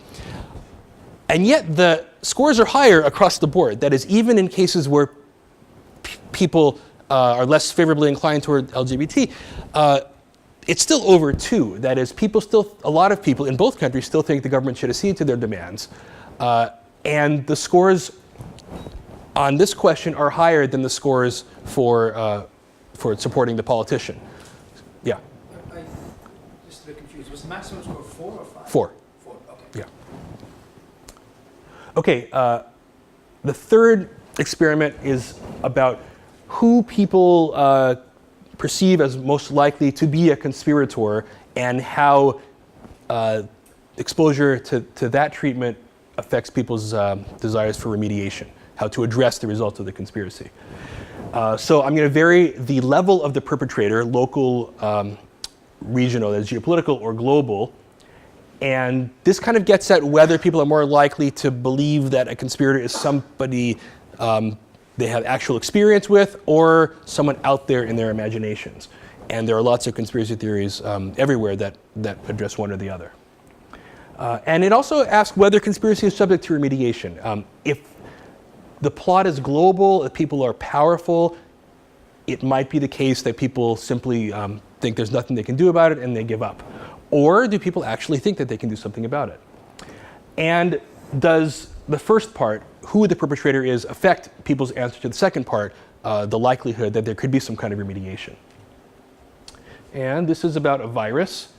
And yet the scores are higher across the board. That is, even in cases where people are less favorably inclined toward LGBT, it's still over 2. That is, a lot of people in both countries still think the government should accede to their demands. And the scores on this question are higher than the scores for supporting the politician. Yeah?
Just a bit confused. Was maximum score 4 or 5?
4.
4, okay.
Yeah. Okay, the third experiment is about who people perceive as most likely to be a conspirator and how exposure to that treatment affects people's desires for remediation, how to address the results of the conspiracy. So I'm going to vary the level of the perpetrator, local, regional, that's geopolitical, or global. And this kind of gets at whether people are more likely to believe that a conspirator is somebody they have actual experience with or someone out there in their imaginations. And there are lots of conspiracy theories everywhere that address one or the other. And it also asks whether conspiracy is subject to remediation. If the plot is global, if people are powerful, it might be the case that people simply think there's nothing they can do about it and they give up. Or do people actually think that they can do something about it? And does the first part, who the perpetrator is, affect people's answer to the second part, the likelihood that there could be some kind of remediation? And this is about a virus.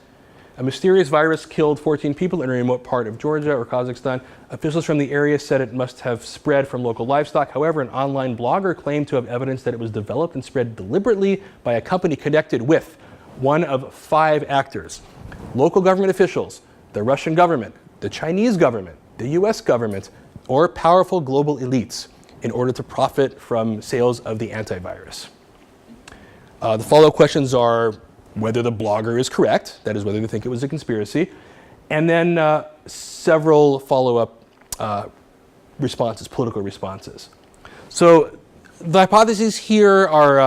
A mysterious virus killed 14 people in a remote part of Georgia or Kazakhstan. Officials from the area said it must have spread from local livestock. However, an online blogger claimed to have evidence that it was developed and spread deliberately by a company connected with one of 5 actors: local government officials, the Russian government, the Chinese government, the US government, or powerful global elites in order to profit from sales of the antivirus. The follow-up questions are whether the blogger is correct, that is, whether they think it was a conspiracy, and then several follow-up responses, political responses. So the hypotheses here are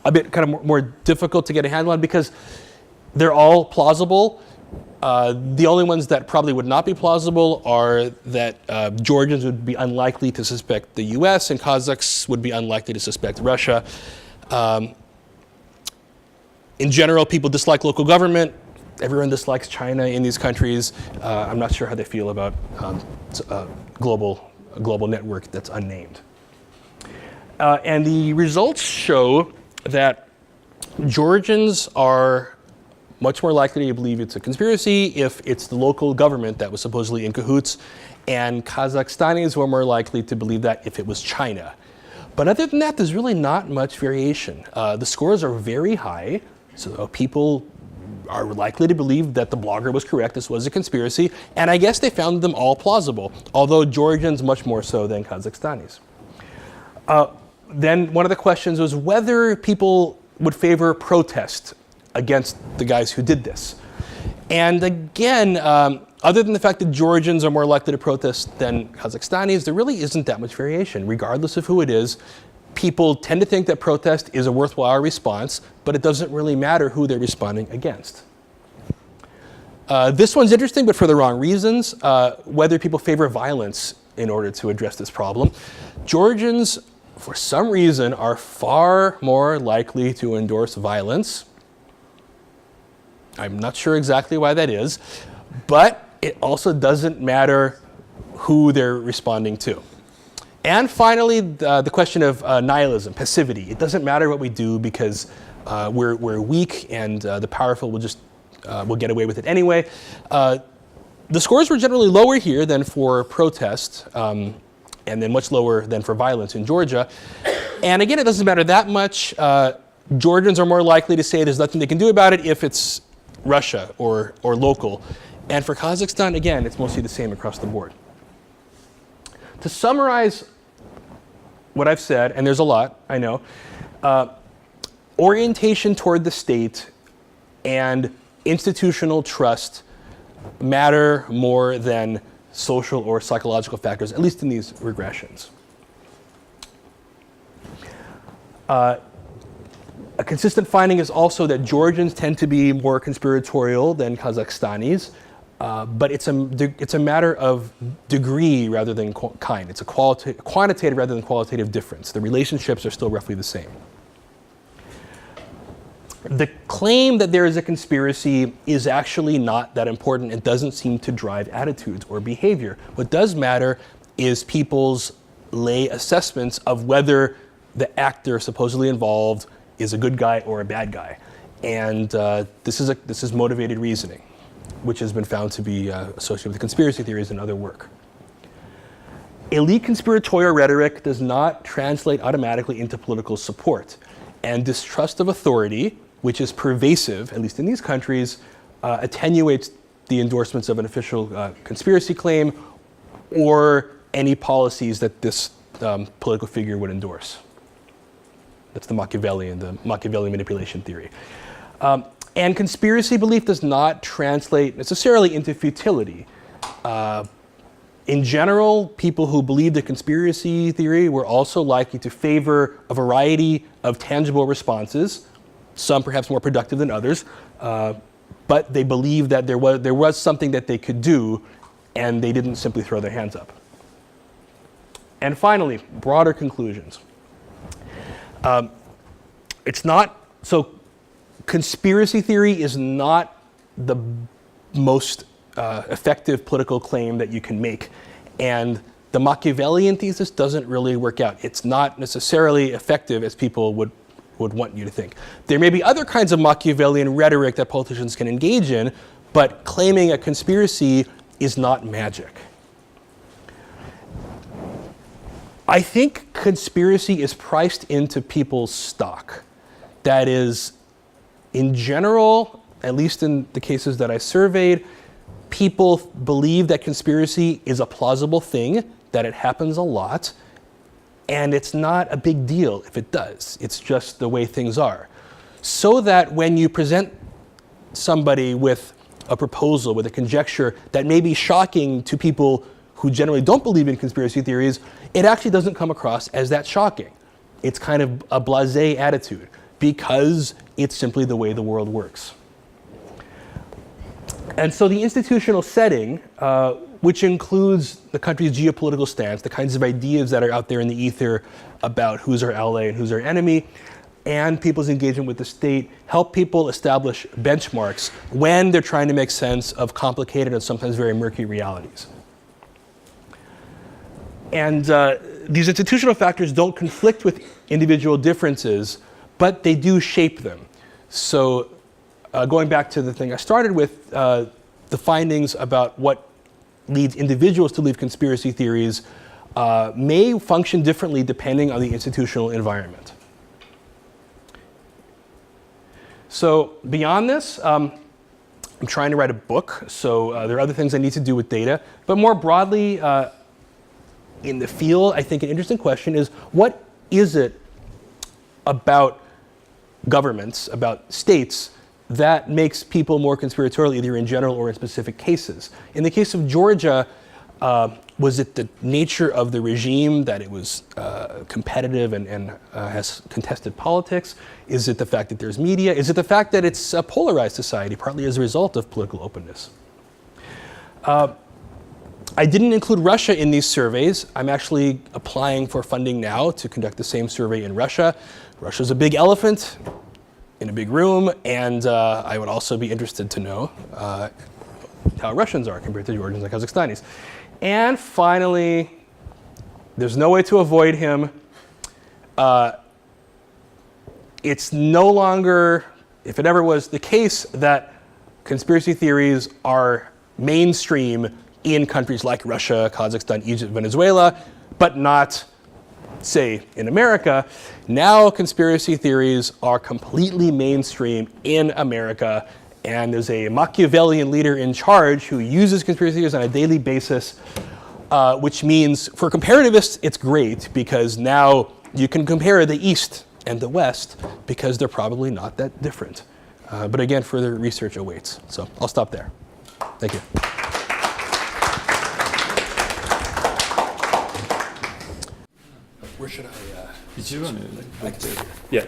a bit kind of more difficult to get a handle on because they're all plausible. The only ones that probably would not be plausible are that Georgians would be unlikely to suspect the US and Kazakhs would be unlikely to suspect Russia. In general, people dislike local government. Everyone dislikes China in these countries. I'm not sure how they feel about a global network that's unnamed. And the results show that Georgians are much more likely to believe it's a conspiracy if it's the local government that was supposedly in cahoots, and Kazakhstanis were more likely to believe that if it was China. But other than that, there's really not much variation. The scores are very high, so people are likely to believe that the blogger was correct, this was a conspiracy, and I guess they found them all plausible, although Georgians much more so than Kazakhstanis. Then one of the questions was whether people would favor protest against the guys who did this. And again, other than the fact that Georgians are more likely to protest than Kazakhstanis, there really isn't that much variation. Regardless of who it is, people tend to think that protest is a worthwhile response, but it doesn't really matter who they're responding against. This one's interesting, but for the wrong reasons, whether people favor violence in order to address this problem. Georgians, for some reason, are far more likely to endorse violence. I'm not sure exactly why that is, but it also doesn't matter who they're responding to. And finally, the question of nihilism, passivity. It doesn't matter what we do because we're weak and the powerful will get away with it anyway. The scores were generally lower here than for protest, and then much lower than for violence in Georgia. And again, it doesn't matter that much. Georgians are more likely to say there's nothing they can do about it if it's Russia or local. And for Kazakhstan, again, it's mostly the same across the board. To summarize what I've said, and there's a lot, I know, orientation toward the state and institutional trust matter more than social or psychological factors, at least in these regressions. A consistent finding is also that Georgians tend to be more conspiratorial than Kazakhstanis, but it's a matter of degree rather than kind. It's a quantitative rather than qualitative difference. The relationships are still roughly the same. The claim that there is a conspiracy is actually not that important. It doesn't seem to drive attitudes or behavior. What does matter is people's lay assessments of whether the actor supposedly involved is a good guy or a bad guy. And this is motivated reasoning. which has been found to be associated with conspiracy theories and other work. Elite conspiratorial rhetoric does not translate automatically into political support, and distrust of authority, which is pervasive, at least in these countries, attenuates the endorsements of an official conspiracy claim or any policies that this political figure would endorse. That's the Machiavellian Manipulation theory. And conspiracy belief does not translate necessarily into futility. In general, people who believed in conspiracy theory were also likely to favor a variety of tangible responses, some perhaps more productive than others, but they believed that there was something that they could do, and they didn't simply throw their hands up. And finally, broader conclusions. Conspiracy theory is not the most effective political claim that you can make. And the Machiavellian thesis doesn't really work out. It's not necessarily effective as people would want you to think. There may be other kinds of Machiavellian rhetoric that politicians can engage in, but claiming a conspiracy is not magic. I think conspiracy is priced into people's stock. That is, in general, at least in the cases that I surveyed, people believe that conspiracy is a plausible thing, that it happens a lot, and it's not a big deal if it does. It's just the way things are. So that when you present somebody with a proposal, with a conjecture that may be shocking to people who generally don't believe in conspiracy theories, it actually doesn't come across as that shocking. It's kind of a blasé attitude because it's simply the way the world works. And so the institutional setting, which includes the country's geopolitical stance, the kinds of ideas that are out there in the ether about who's our ally and who's our enemy, and people's engagement with the state, help people establish benchmarks when they're trying to make sense of complicated and sometimes very murky realities. And these institutional factors don't conflict with individual differences, but they do shape them. So going back to the thing I started with, the findings about what leads individuals to believe conspiracy theories may function differently depending on the institutional environment. So beyond this, I'm trying to write a book, so there are other things I need to do with data. But more broadly, in the field, I think an interesting question is, what is it about governments, about states, that makes people more conspiratorial, either in general or in specific cases? In the case of Georgia, was it the nature of the regime, that it was competitive and has contested politics? Is it the fact that there's media? Is it the fact that it's a polarized society, partly as a result of political openness? I didn't include Russia in these surveys. I'm actually applying for funding now to conduct the same survey in Russia. Russia's a big elephant in a big room, and I would also be interested to know how Russians are compared to Georgians and Kazakhstanis. And finally, there's no way to avoid him. It's no longer, if it ever was, the case that conspiracy theories are mainstream in countries like Russia, Kazakhstan, Egypt, Venezuela, but not, say, in America. Now conspiracy theories are completely mainstream in America, and there's a Machiavellian leader in charge who uses conspiracy theories on a daily basis, which means for comparativists it's great because now you can compare the East and the West because they're probably not that different. But again, further research awaits. So I'll stop there. Thank you. Where should I?
Did you want to? Yeah.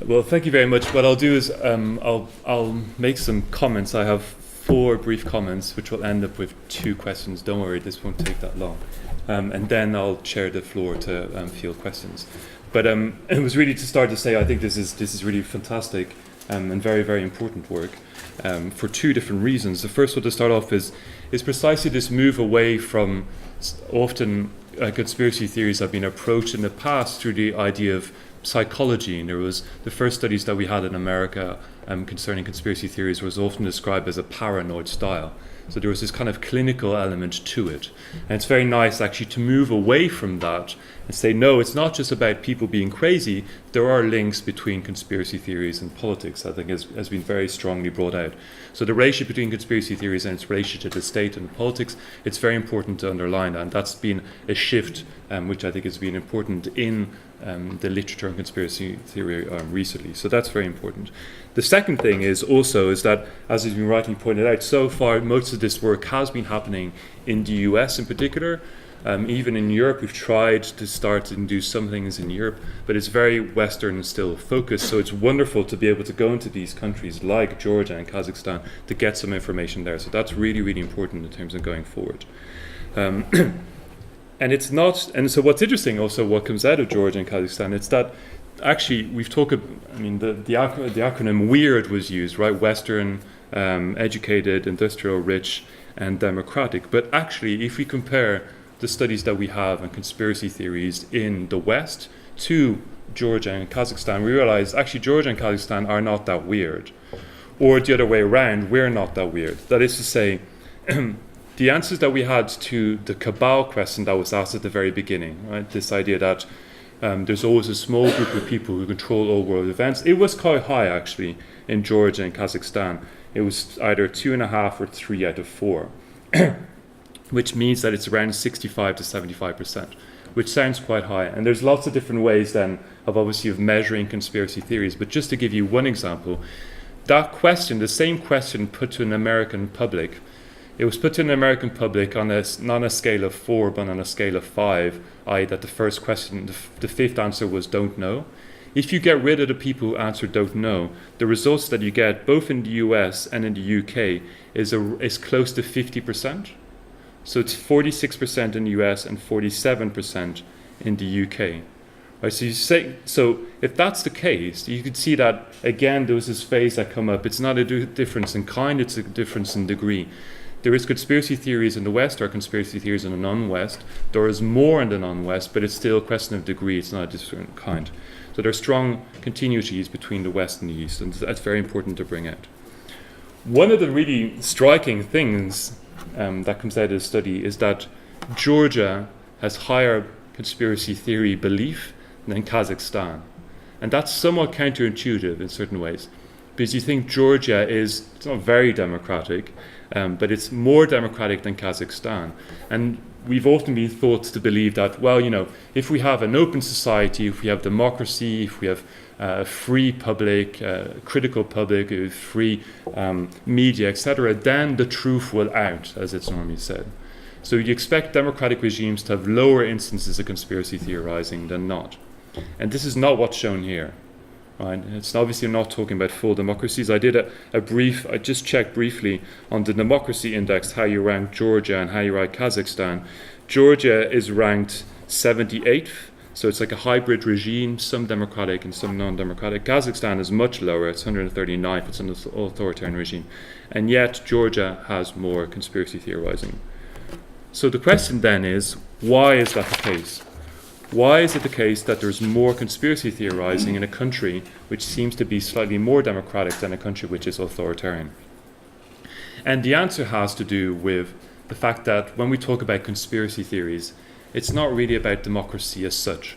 Well, thank you very much. What I'll do is I'll make some comments. I have 4 brief comments, which will end up with 2 questions. Don't worry, this won't take that long. And then I'll share the floor to field questions. But it was really to start to say I think this is really fantastic and very, very important work for 2 different reasons. The first one to start off is precisely this move away from often conspiracy theories have been approached in the past through the idea of psychology, and there was the first studies that we had in America concerning conspiracy theories was often described as a paranoid style. So there was this kind of clinical element to it. And it's very nice actually to move away from that and say, no, it's not just about people being crazy. There are links between conspiracy theories and politics, I think has been very strongly brought out. So the relationship between conspiracy theories and its relationship to the state and politics, it's very important to underline that. And that's been a shift which I think has been important in the literature on conspiracy theory recently. So that's very important. The second thing is that, as has been rightly pointed out, so far most of this work has been happening in the US in particular. Even in Europe, we've tried to start and do some things in Europe, but it's very Western still focused. So it's wonderful to be able to go into these countries like Georgia and Kazakhstan to get some information there. So that's really, really important in terms of going forward. And it's not, and so what's interesting also, what comes out of Georgia and Kazakhstan, it's that actually we've talked, I mean, the acronym WEIRD was used, right? Western, educated, industrial, rich, and democratic. But actually, if we compare the studies that we have on conspiracy theories in the West to Georgia and Kazakhstan, we realize actually Georgia and Kazakhstan are not that weird. Or the other way around, we're not that weird. That is to say, the answers that we had to the cabal question that was asked at the very beginning, right? This idea that there's always a small group of people who control all world events. It was quite high actually in Georgia and Kazakhstan. It was either 2.5 or 3 out of 4, which means that it's around 65 to 75%, which sounds quite high. And there's lots of different ways then of measuring conspiracy theories. But just to give you one example, that question, the same question put to an American public, it was put to an American public on not on a scale of 4, but on a scale of 5, i.e. that the first question, the fifth answer was don't know. If you get rid of the people who answer don't know, the results that you get both in the US and in the UK is close to 50%. So it's 46% in the US and 47% in the UK. Right, so if that's the case, you could see that again there was this phase that come up. It's not a difference in kind, it's a difference in degree. There is conspiracy theories in the West, there are conspiracy theories in the non-West. There is more in the non-West, but it's still a question of degree, it's not a different kind. So there are strong continuities between the West and the East, and that's very important to bring out. One of the really striking things that comes out of the study is that Georgia has higher conspiracy theory belief than Kazakhstan. And that's somewhat counterintuitive in certain ways, because you think Georgia it's not very democratic, but it's more democratic than Kazakhstan. And we've often been thought to believe that, well, if we have an open society, if we have democracy, if we have a free public, critical public, free media, etc., then the truth will out, as it's normally said. So you expect democratic regimes to have lower instances of conspiracy theorizing than not. And this is not what's shown here. Right? It's obviously not talking about full democracies. I did I just checked briefly on the democracy index, how you rank Georgia and how you rank Kazakhstan. Georgia is ranked 78th, so it's like a hybrid regime, some democratic and some non-democratic. Kazakhstan is much lower, it's 139th, it's an authoritarian regime. And yet Georgia has more conspiracy theorizing. So the question then is, why is that the case? Why is it the case that there's more conspiracy theorizing in a country which seems to be slightly more democratic than a country which is authoritarian? And the answer has to do with the fact that when we talk about conspiracy theories, it's not really about democracy as such.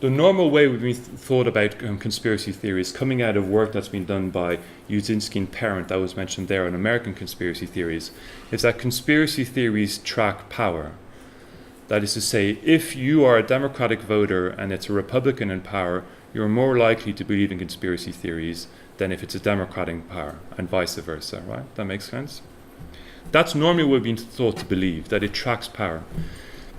The normal way we've thought about conspiracy theories coming out of work that's been done by Uzinski and Parent, that was mentioned there, on American conspiracy theories, is that conspiracy theories track power. That is to say, if you are a Democratic voter and it's a Republican in power, you're more likely to believe in conspiracy theories than if it's a Democrat in power, and vice versa, right? That makes sense? That's normally what we've been thought to believe, that it tracks power.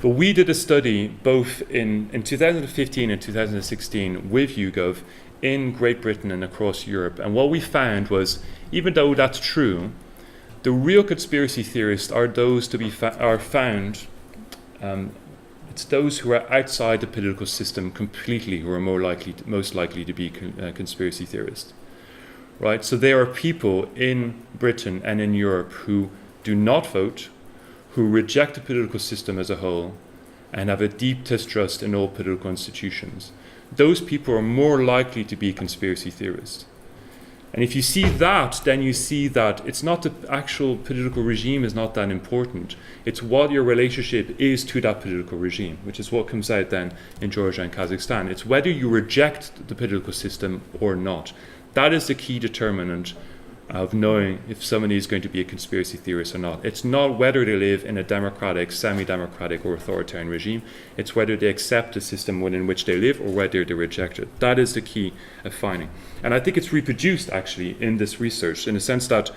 But we did a study both in 2015 and 2016 with YouGov in Great Britain and across Europe. And what we found was, even though that's true, the real conspiracy theorists are those found it's those who are outside the political system completely who are most likely to be conspiracy theorists, right? So there are people in Britain and in Europe who do not vote, who reject the political system as a whole, and have a deep distrust in all political institutions. those people are more likely to be conspiracy theorists. And if you see that, then you see that it's not the actual political regime is not that important. It's what your relationship is to that political regime, which is what comes out then in Georgia and Kazakhstan. It's whether you reject the political system or not. That is the key determinant of knowing if somebody is going to be a conspiracy theorist or not. It's not whether they live in a democratic, semi-democratic or authoritarian regime. It's whether they accept the system within which they live or whether they reject it. That is the key of finding. And I think it's reproduced actually in this research in the sense that,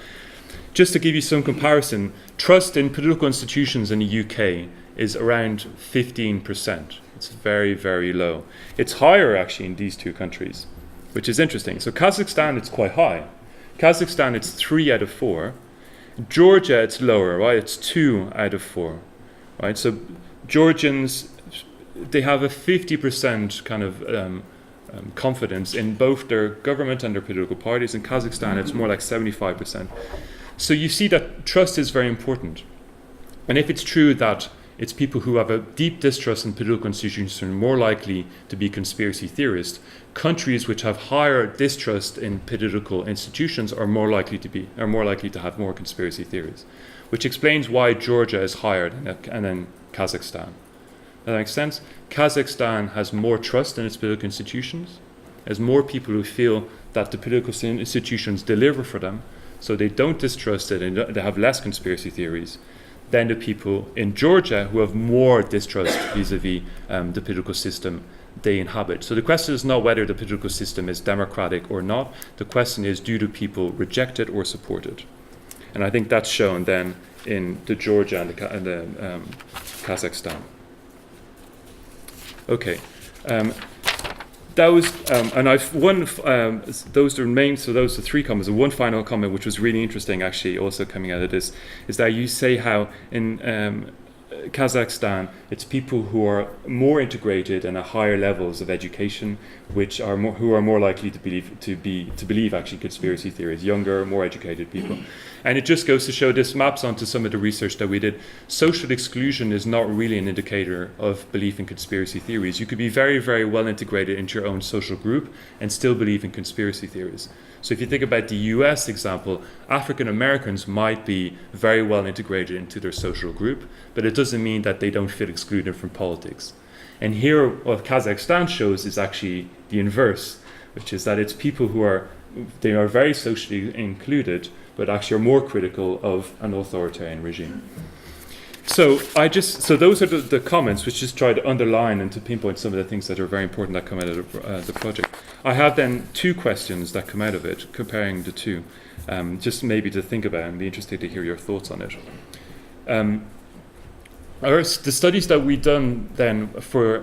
just to give you some comparison, trust in political institutions in the UK is around 15%. It's very, very low. It's higher actually in these two countries, which is interesting. So Kazakhstan, it's quite high. Kazakhstan, it's 3 out of 4. Georgia, it's lower, right? It's 2 out of 4, right? So Georgians, they have a 50% kind of confidence in both their government and their political parties. In Kazakhstan, it's more like 75%. So you see that trust is very important. And if it's true that it's people who have a deep distrust in political institutions are more likely to be conspiracy theorists, countries which have higher distrust in political institutions are more likely to have more conspiracy theories, which explains why Georgia is higher than Kazakhstan. That makes sense? Kazakhstan has more trust in its political institutions, has more people who feel that the political institutions deliver for them, so they don't distrust it and they have less conspiracy theories than the people in Georgia who have more distrust vis-a-vis the political system they inhabit. So the question is not whether the political system is democratic or not. The question is, do the people reject it or support it? And I think that's shown then in the Georgia and the Kazakhstan. Okay. That was, and I've one, those remain, so those are 3 comments. And one final comment, which was really interesting, actually, also coming out of this, is that you say how in Kazakhstan, it's people who are more integrated and at higher levels of education, which are more, who are more likely to believe actually conspiracy theories, younger, more educated people. And it just goes to show, this maps onto some of the research that we did. Social exclusion is not really an indicator of belief in conspiracy theories. You could be very, very well integrated into your own social group and still believe in conspiracy theories. So if you think about the US example, African Americans might be very well integrated into their social group, but it doesn't mean that they don't feel excluded from politics. And here what Kazakhstan shows is actually the inverse, which is that it's people who are very socially included, but actually are more critical of an authoritarian regime. So those are the comments which just try to underline and to pinpoint some of the things that are very important that come out of the project. I have then 2 questions that come out of it, comparing the 2, just maybe to think about and be interested to hear your thoughts on it. The studies that we've done then for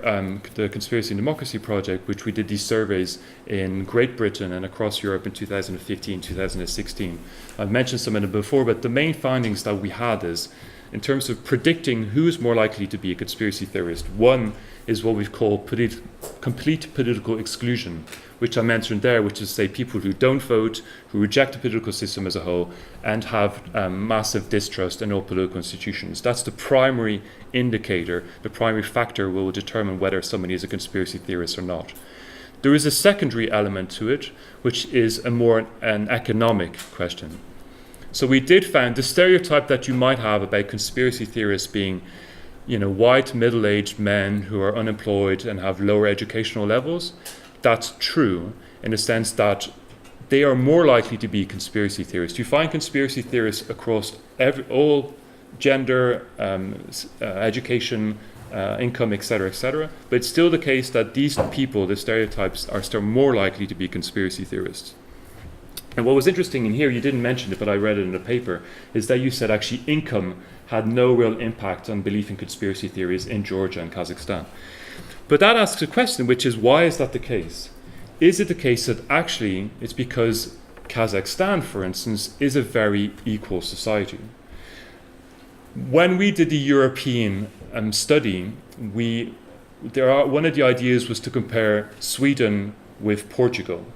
the Conspiracy and Democracy Project, which we did these surveys in Great Britain and across Europe in 2015, 2016. I've mentioned some of them before, but the main findings that we had is, in terms of predicting who's more likely to be a conspiracy theorist, one is what we've called complete political exclusion, which I mentioned there, which is, say, people who don't vote, who reject the political system as a whole, and have massive distrust in all political institutions. That's the primary indicator, the primary factor will determine whether somebody is a conspiracy theorist or not. There is a secondary element to it, which is an economic question. So we did find the stereotype that you might have about conspiracy theorists being, white middle-aged men who are unemployed and have lower educational levels. That's true in the sense that they are more likely to be conspiracy theorists. You find conspiracy theorists across all gender, education, income, etc., but it's still the case that these people, the stereotypes, are still more likely to be conspiracy theorists. And what was interesting in here, you didn't mention it, but I read it in the paper, is that you said actually income had no real impact on belief in conspiracy theories in Georgia and Kazakhstan. But that asks a question, which is, why is that the case? Is it the case that actually it's because Kazakhstan, for instance, is a very equal society? When we did the European study, one of the ideas was to compare Sweden with Portugal.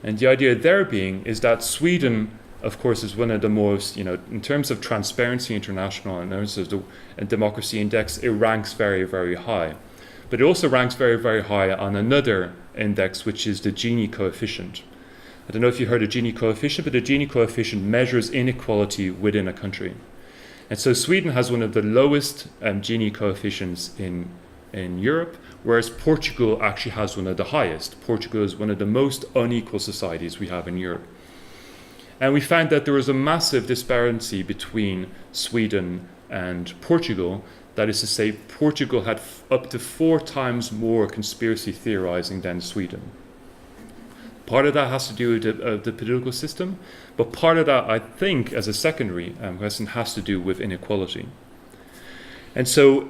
And the idea there being is that Sweden, of course, is one of the most, in terms of Transparency International, in terms of the Democracy Index, it ranks very, very high. But it also ranks very, very high on another index, which is the Gini coefficient. I don't know if you heard of Gini coefficient, but the Gini coefficient measures inequality within a country. And so Sweden has one of the lowest Gini coefficients in Europe, whereas Portugal actually has one of the highest. Portugal is one of the most unequal societies we have in Europe. And we found that there was a massive disparity between Sweden and Portugal. That is to say, Portugal had up to 4 times more conspiracy theorizing than Sweden. Part of that has to do with the political system, but part of that, I think, as a secondary question, has to do with inequality. And so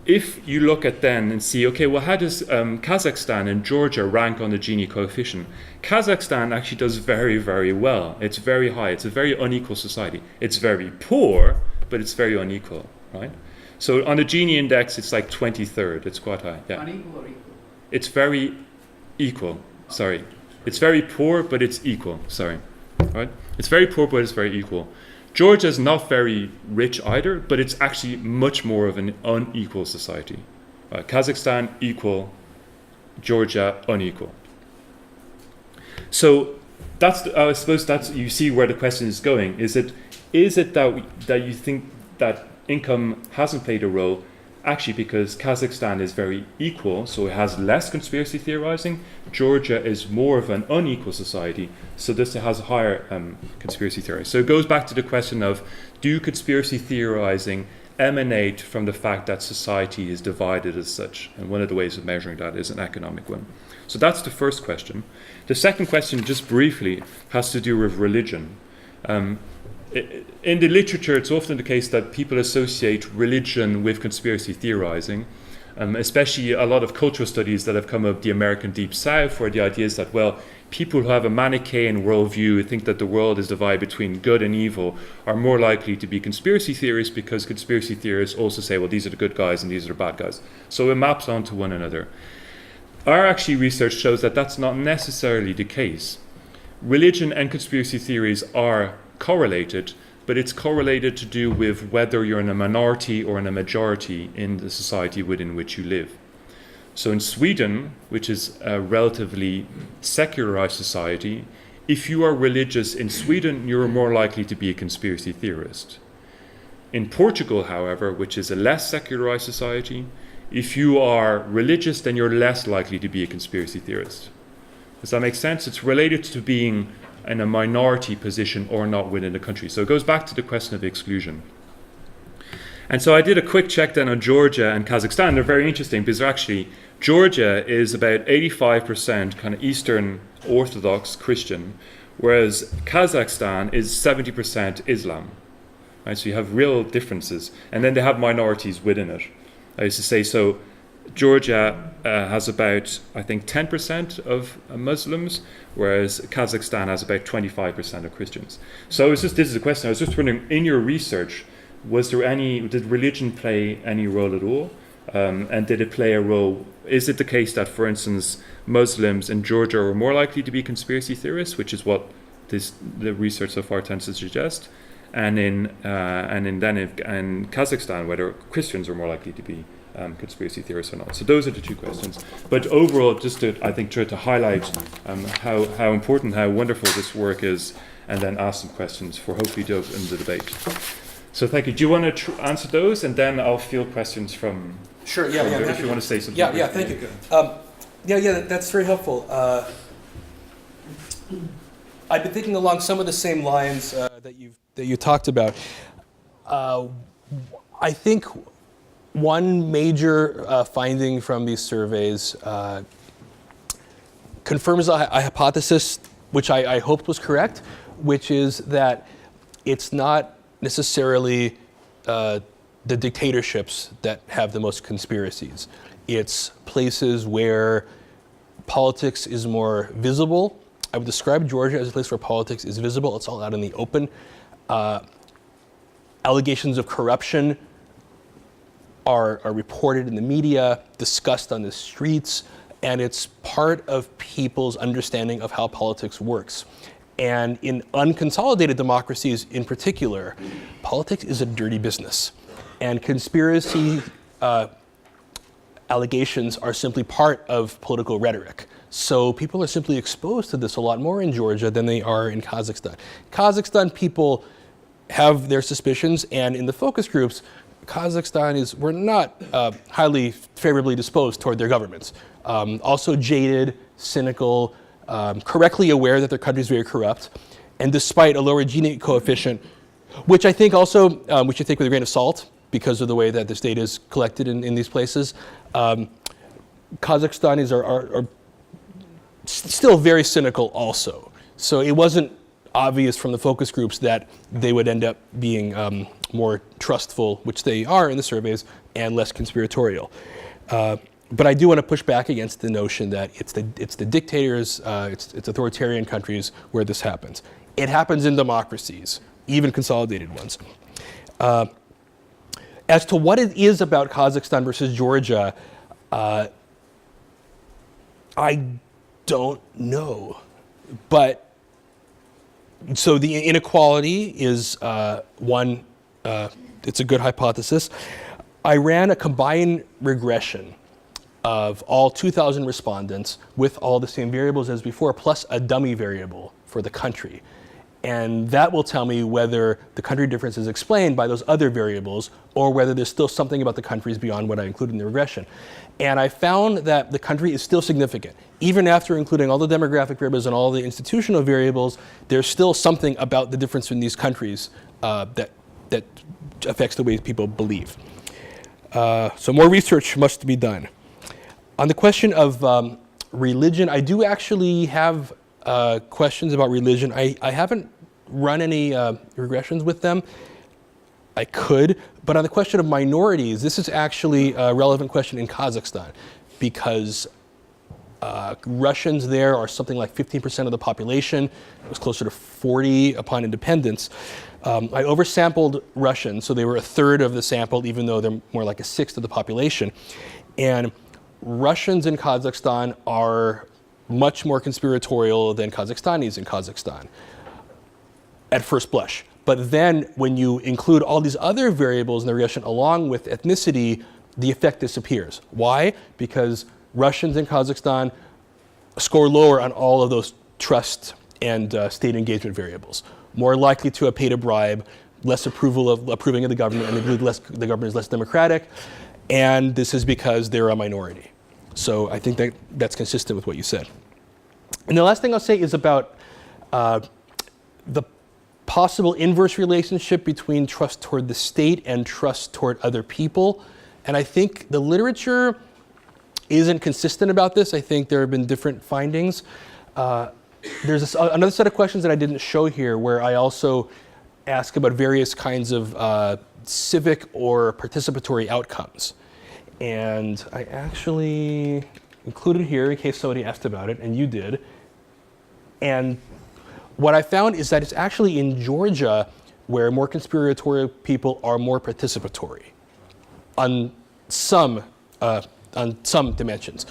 if you look at then and see, okay, well, how does Kazakhstan and Georgia rank on the Gini coefficient? Kazakhstan actually does very, very well. It's very high. It's a very unequal society. It's very poor, but it's very unequal, right? So on the Gini index, it's like 23rd. It's quite high. Yeah.
Unequal or equal?
It's very equal. Sorry. It's very poor, but it's equal. Sorry. Right? It's very poor, but it's very equal. Georgia is not very rich either, but it's actually much more of an unequal society. Kazakhstan equal, Georgia unequal. So that's I suppose that's you see where the question is going. Is it that you think that income hasn't played a role? Actually, because Kazakhstan is very equal, so it has less conspiracy theorizing. Georgia is more of an unequal society, so this has higher conspiracy theory. So it goes back to the question of, do conspiracy theorizing emanate from the fact that society is divided as such? And one of the ways of measuring that is an economic one. So that's the first question. The second question, just briefly, has to do with religion. In the literature, it's often the case that people associate religion with conspiracy theorizing, especially a lot of cultural studies that have come of the American Deep South, where the idea is that, well, people who have a Manichaean worldview, think that the world is divided between good and evil, are more likely to be conspiracy theorists, because conspiracy theorists also say, well, these are the good guys and these are the bad guys. So it maps onto one another. Our actually research shows that that's not necessarily the case. Religion and conspiracy theories are correlated, but it's correlated to do with whether you're in a minority or in a majority in the society within which you live. So in Sweden, which is a relatively secularized society, if you are religious in Sweden, you're more likely to be a conspiracy theorist. In Portugal, however, which is a less secularized society, if you are religious, then you're less likely to be a conspiracy theorist. Does that make sense? It's related to being in a minority position or not within the country. So it goes back to the question of exclusion. And so I did a quick check then on Georgia and Kazakhstan. They're very interesting because actually Georgia is about 85% kind of Eastern Orthodox Christian, whereas Kazakhstan is 70% Islam. Right? So you have real differences. And then they have minorities within it. I used to say, so Georgia has about, I think, 10% of Muslims, whereas Kazakhstan has about 25% of Christians. So this is a question. I was just wondering, in your research, did religion play any role at all? And did it play a role? Is it the case that, for instance, Muslims in Georgia are more likely to be conspiracy theorists, which is what the research so far tends to suggest, and in Kazakhstan, whether Christians are more likely to be conspiracy theorists or not? So those are the two questions. But overall, just to, I think, try to highlight how important, how wonderful this work is, and then ask some questions for hopefully to open the debate. So thank you. Do you want to answer those, and then I'll field questions from?
Sure.
From if you want to say something.
Yeah. Thank you. That's very helpful. I've been thinking along some of the same lines that you talked about. I think one major finding from these surveys confirms a hypothesis which I hoped was correct, which is that it's not necessarily the dictatorships that have the most conspiracies. It's places where politics is more visible. I would describe Georgia as a place where politics is visible. It's all out in the open. Allegations of corruption are reported in the media, discussed on the streets, and it's part of people's understanding of how politics works. And in unconsolidated democracies in particular, politics is a dirty business. And conspiracy allegations are simply part of political rhetoric. So people are simply exposed to this a lot more in Georgia than they are in Kazakhstan. Kazakhstan people have their suspicions, and in the focus groups, we're not highly favorably disposed toward their governments. Also jaded, cynical, correctly aware that their country is very corrupt, and despite a lower Gini coefficient, which I think also, we should take with a grain of salt because of the way that this data is collected in these places, Kazakhstanis are still very cynical also. So it wasn't obvious from the focus groups that they would end up being more trustful, which they are in the surveys, and less conspiratorial. But I do want to push back against the notion that it's the dictators, it's authoritarian countries where this happens. It happens in democracies, even consolidated ones. As to what it is about Kazakhstan versus Georgia, I don't know. But so the inequality is one, it's a good hypothesis. I ran a combined regression of all 2,000 respondents with all the same variables as before, plus a dummy variable for the country. And that will tell me whether the country difference is explained by those other variables or whether there's still something about the countries beyond what I included in the regression. And I found that the country is still significant. Even after including all the demographic variables and all the institutional variables, there's still something about the difference in these countries that affects the way people believe. So more research must be done. On the question of religion, I do actually have questions about religion. I haven't run any regressions with them. I could, but on the question of minorities, this is actually a relevant question in Kazakhstan because Russians there are something like 15% of the population. It was closer to 40 upon independence. I oversampled Russians, so they were a third of the sample, even though they're more like a sixth of the population. And Russians in Kazakhstan are much more conspiratorial than Kazakhstanis in Kazakhstan at first blush. But then when you include all these other variables in the regression along with ethnicity, the effect disappears. Why? Because Russians in Kazakhstan score lower on all of those trust and state engagement variables. More likely to have paid a bribe, less approving of the government, and they believe the government is less democratic. And this is because they're a minority. So I think that's consistent with what you said. And the last thing I'll say is about the possible inverse relationship between trust toward the state and trust toward other people. And I think the literature isn't consistent about this. I think there have been different findings. There's another set of questions that I didn't show here where I also ask about various kinds of civic or participatory outcomes. And I actually included here in case somebody asked about it, and you did. And what I found is that it's actually in Georgia where more conspiratorial people are more participatory on some dimensions.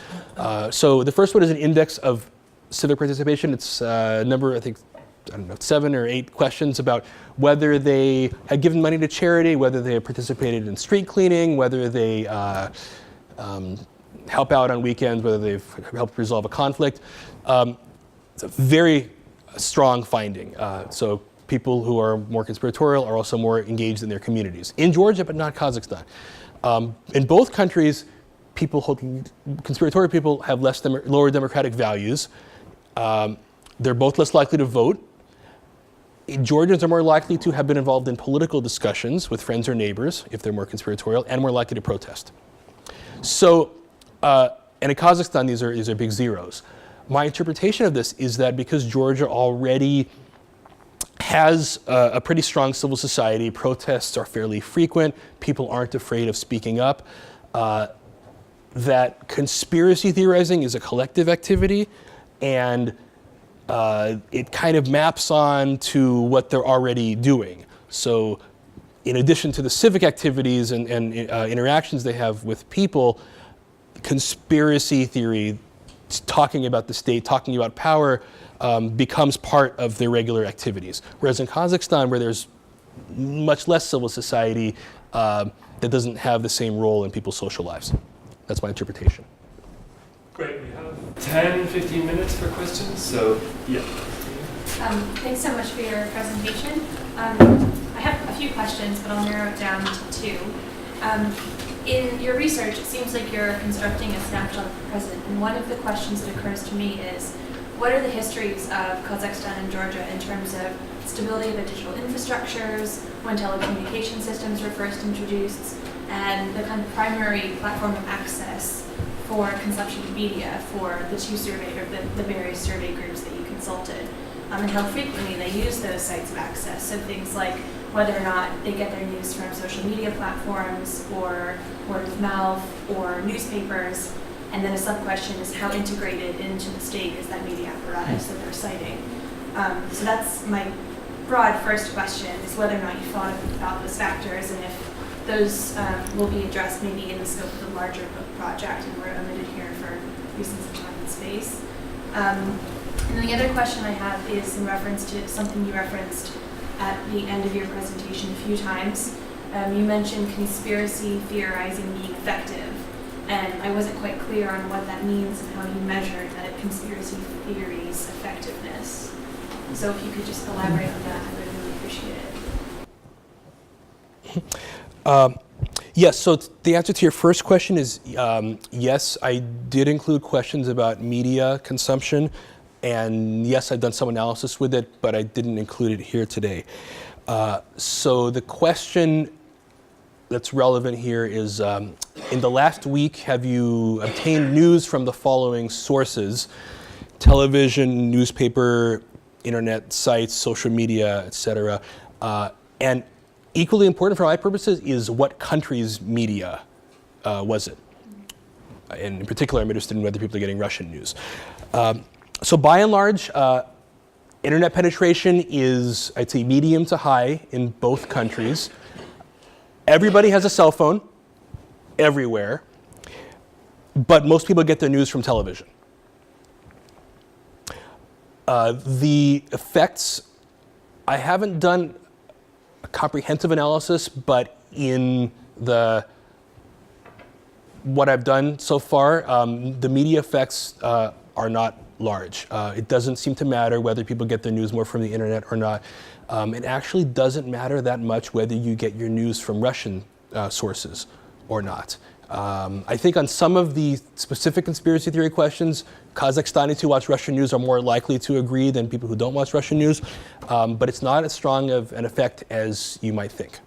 So the first one is an index of civic participation. It's a number, I think, 7 or 8 questions about whether they had given money to charity, whether they had participated in street cleaning, whether they help out on weekends, whether they've helped resolve a conflict. It's a very strong finding. So people who are more conspiratorial are also more engaged in their communities. In Georgia, but not Kazakhstan. In both countries, conspiratorial people have lower democratic values. They're both less likely to vote. Georgians are more likely to have been involved in political discussions with friends or neighbors if they're more conspiratorial, and more likely to protest. So, and in Kazakhstan, these are big zeros. My interpretation of this is that because Georgia already has a pretty strong civil society, protests are fairly frequent, people aren't afraid of speaking up, that conspiracy theorizing is a collective activity, and it kind of maps on to what they're already doing. So in addition to the civic activities and interactions they have with people, conspiracy theory, talking about the state, talking about power, becomes part of their regular activities. Whereas in Kazakhstan, where there's much less civil society, that doesn't have the same role in people's social lives. That's my interpretation.
Great. We have 10, 15 minutes for questions. So, yeah.
Thanks so much for your presentation. I have a few questions, but I'll narrow it down to two. In your research, it seems like you're constructing a snapshot of the present, and one of the questions that occurs to me is, what are the histories of Kazakhstan and Georgia in terms of stability of the digital infrastructures, when telecommunication systems were first introduced, and the kind of primary platform of access for consumption of media for the two survey, or the various survey groups that you consulted, and how frequently they use those sites of access. So things like whether or not they get their news from social media platforms or word of mouth or newspapers. And then a sub-question is how integrated into the state is that media apparatus that they're citing. So that's my broad first question, is whether or not you thought about those factors and if those will be addressed maybe in the scope of the larger book project, and we're omitted here for reasons of time and space. And then the other question I have is in reference to something you referenced at the end of your presentation a few times. You mentioned conspiracy theorizing being effective, and I wasn't quite clear on what that means and how you measured that conspiracy theory's effectiveness. So if you could just elaborate on that, I would really appreciate it.
Yes, so the answer to your first question is yes, I did include questions about media consumption, and yes, I've done some analysis with it, but I didn't include it here today. So the question that's relevant here is, in the last week, have you obtained news from the following sources: television, newspaper, internet sites, social media, etc. And equally important for my purposes is what country's media was it? And in particular, I'm interested in whether people are getting Russian news. So by and large, internet penetration is, I'd say, medium to high in both countries. Everybody has a cell phone, everywhere, but most people get their news from television. The effects, I haven't done a comprehensive analysis, but in what I've done so far, the media effects are not large. It doesn't seem to matter whether people get their news more from the internet or not. It actually doesn't matter that much whether you get your news from Russian sources or not. I think on some of the specific conspiracy theory questions, Kazakhstanis who watch Russian news are more likely to agree than people who don't watch Russian news, but it's not as strong of an effect as you might think.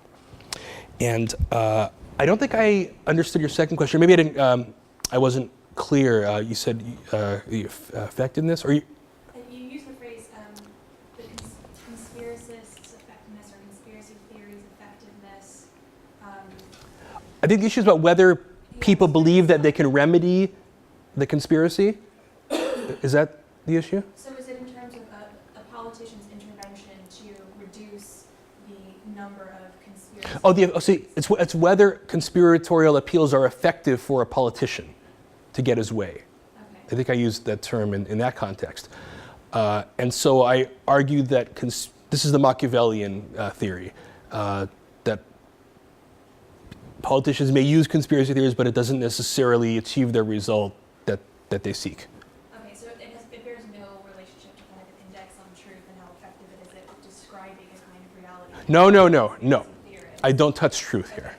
And I don't think I understood your second question. Maybe I didn't. I wasn't clear. You said the effectiveness, or you?
You used the phrase the conspiracist's effectiveness or conspiracy theory's effectiveness.
I think the issue is about whether people believe that they can remedy the conspiracy. Is that the issue?
So is it in terms of a politician's intervention to reduce the number of conspiracies?
It's whether conspiratorial appeals are effective for a politician to get his way.
Okay.
I think I used that term in that context. And so I argued that this is the Machiavellian theory, that politicians may use conspiracy theories, but it doesn't necessarily achieve their result that they seek.
Okay, so it bears no relationship to kind of an index on truth and how effective it is at describing a kind of reality.
No. I don't touch truth here.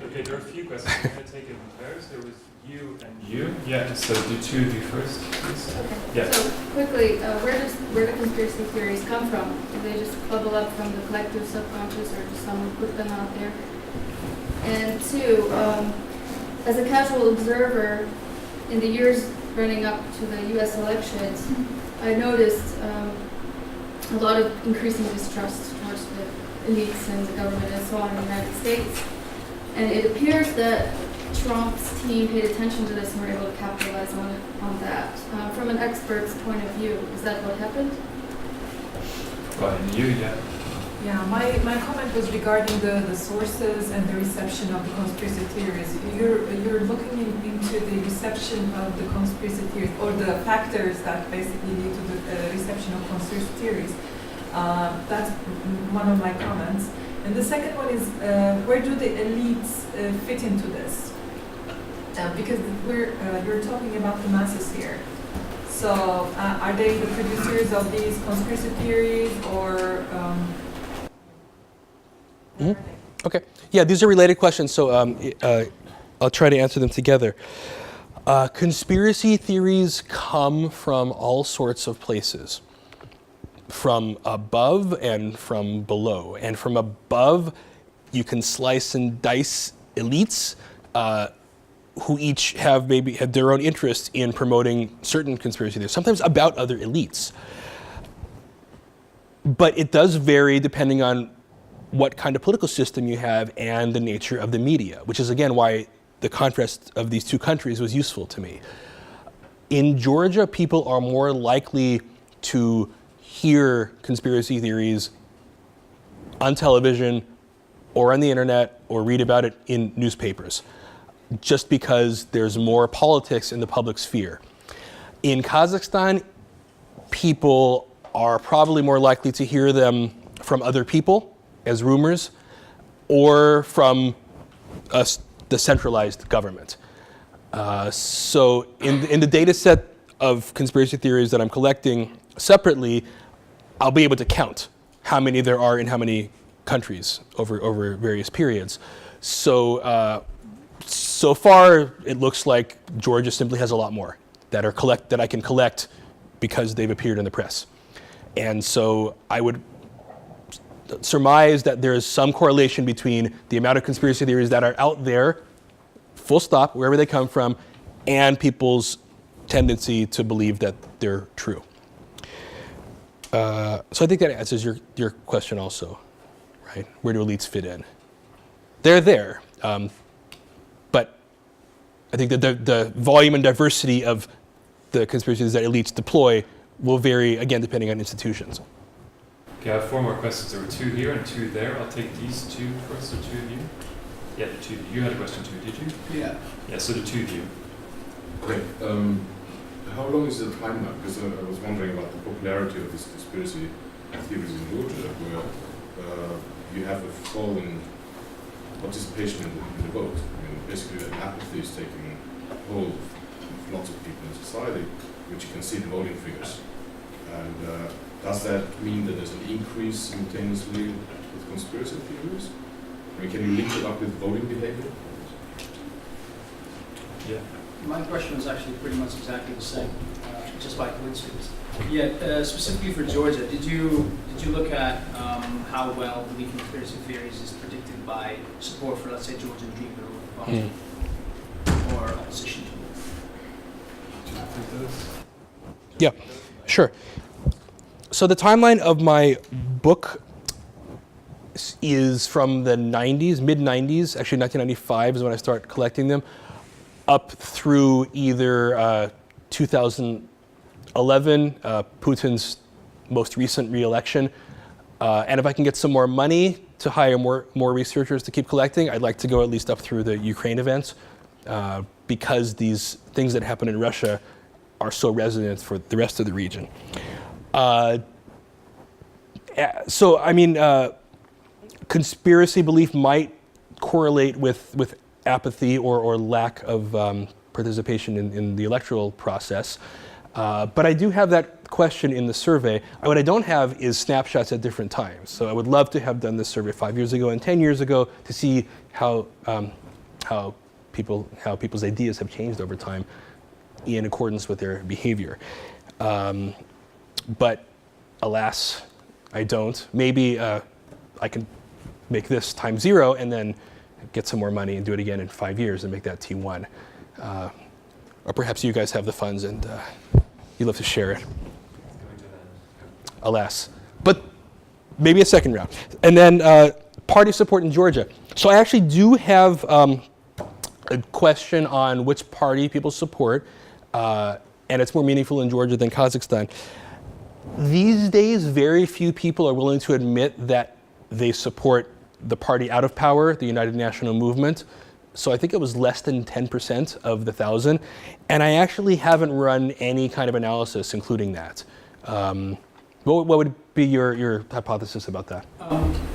Okay, there are a few questions. I'm going to take it in pairs. There was you and you. Yeah, so do two of you first, please.
Okay.
Yeah.
So quickly, where do conspiracy theories come from? Do they just bubble up from the collective subconscious, or does someone put them out there? And two, as a casual observer, in the years running up to the U.S. elections, I noticed a lot of increasing distrust towards the elites and the government and so on in the United States. And it appears that Trump's team paid attention to this and were able to capitalize on that. From an expert's point of view, is that what happened?
Go ahead, you, yeah.
Yeah, my comment was regarding the sources and the reception of the conspiracy theories. You're looking into the reception of the conspiracy theories, or the factors that basically lead to the reception of conspiracy theories. That's one of my comments. And the second one is, where do the elites fit into this? Because you're talking about the masses here. So are they the producers of these conspiracy theories, or?
Okay. Yeah, these are related questions, so I'll try to answer them together. Conspiracy theories come from all sorts of places, from above and from below. And from above, you can slice and dice elites who each have maybe had their own interests in promoting certain conspiracy theories, sometimes about other elites. But it does vary depending on what kind of political system you have and the nature of the media, which is again why the contrast of these two countries was useful to me. In Georgia, people are more likely to hear conspiracy theories on television or on the internet or read about it in newspapers, just because there's more politics in the public sphere. In Kazakhstan, people are probably more likely to hear them from other people as rumors, or from the centralized government. So in the data set of conspiracy theories that I'm collecting separately, I'll be able to count how many there are in how many countries over various periods. So so far, it looks like Georgia simply has a lot more that I can collect because they've appeared in the press. And so I would surmise that there is some correlation between the amount of conspiracy theories that are out there, full stop, wherever they come from, and people's tendency to believe that they're true. So I think that answers your question also, right? Where do elites fit in? They're there, but I think that the volume and diversity of the conspiracies that elites deploy will vary, again, depending on institutions.
Okay, I have 4 more questions. There were 2 here and 2 there. I'll take these 2 first, the 2 of you. Yeah, the 2 of you. You had a question too, did you?
Yeah.
Yeah, so the 2 of you.
Okay, how long is the timeline? Because I was wondering about the popularity of these conspiracy theories in Georgia, where you have a falling participation in the vote. I mean, basically, the apathy is taking hold of lots of people in society, which you can see in the voting figures. And does that mean that there's an increase simultaneously with conspiracy theories? I mean, can you link it up with voting behavior?
Yeah.
My question was actually pretty much exactly the same, just by coincidence. Yeah, specifically for Georgia, did you look at how well the conspiracy theories is predicted by support for, let's say, Georgian Dream or opposition to it?
Yeah, sure. So the timeline of my book is from the 90s, mid-90s, actually 1995 is when I start collecting them, up through either 2011, Putin's most recent re-election. And if I can get some more money to hire more researchers to keep collecting, I'd like to go at least up through the Ukraine events, because these things that happen in Russia are so resonant for the rest of the region. So, I mean, conspiracy belief might correlate with apathy or lack of participation in the electoral process. But I do have that question in the survey. What I don't have is snapshots at different times. So I would love to have done this survey 5 years ago and 10 years ago to see how people's ideas have changed over time in accordance with their behavior. But alas, I don't. Maybe I can make this times 0 and then get some more money and do it again in 5 years and make that T1. Or perhaps you guys have the funds and you love to share it. Alas. But maybe a second round. And then party support in Georgia. So I actually do have a question on which party people support, and it's more meaningful in Georgia than Kazakhstan. These days, very few people are willing to admit that they support the party out of power, the United National Movement. So I think it was less than 10% of the 1,000. And I actually haven't run any kind of analysis including that. What would be your hypothesis about that?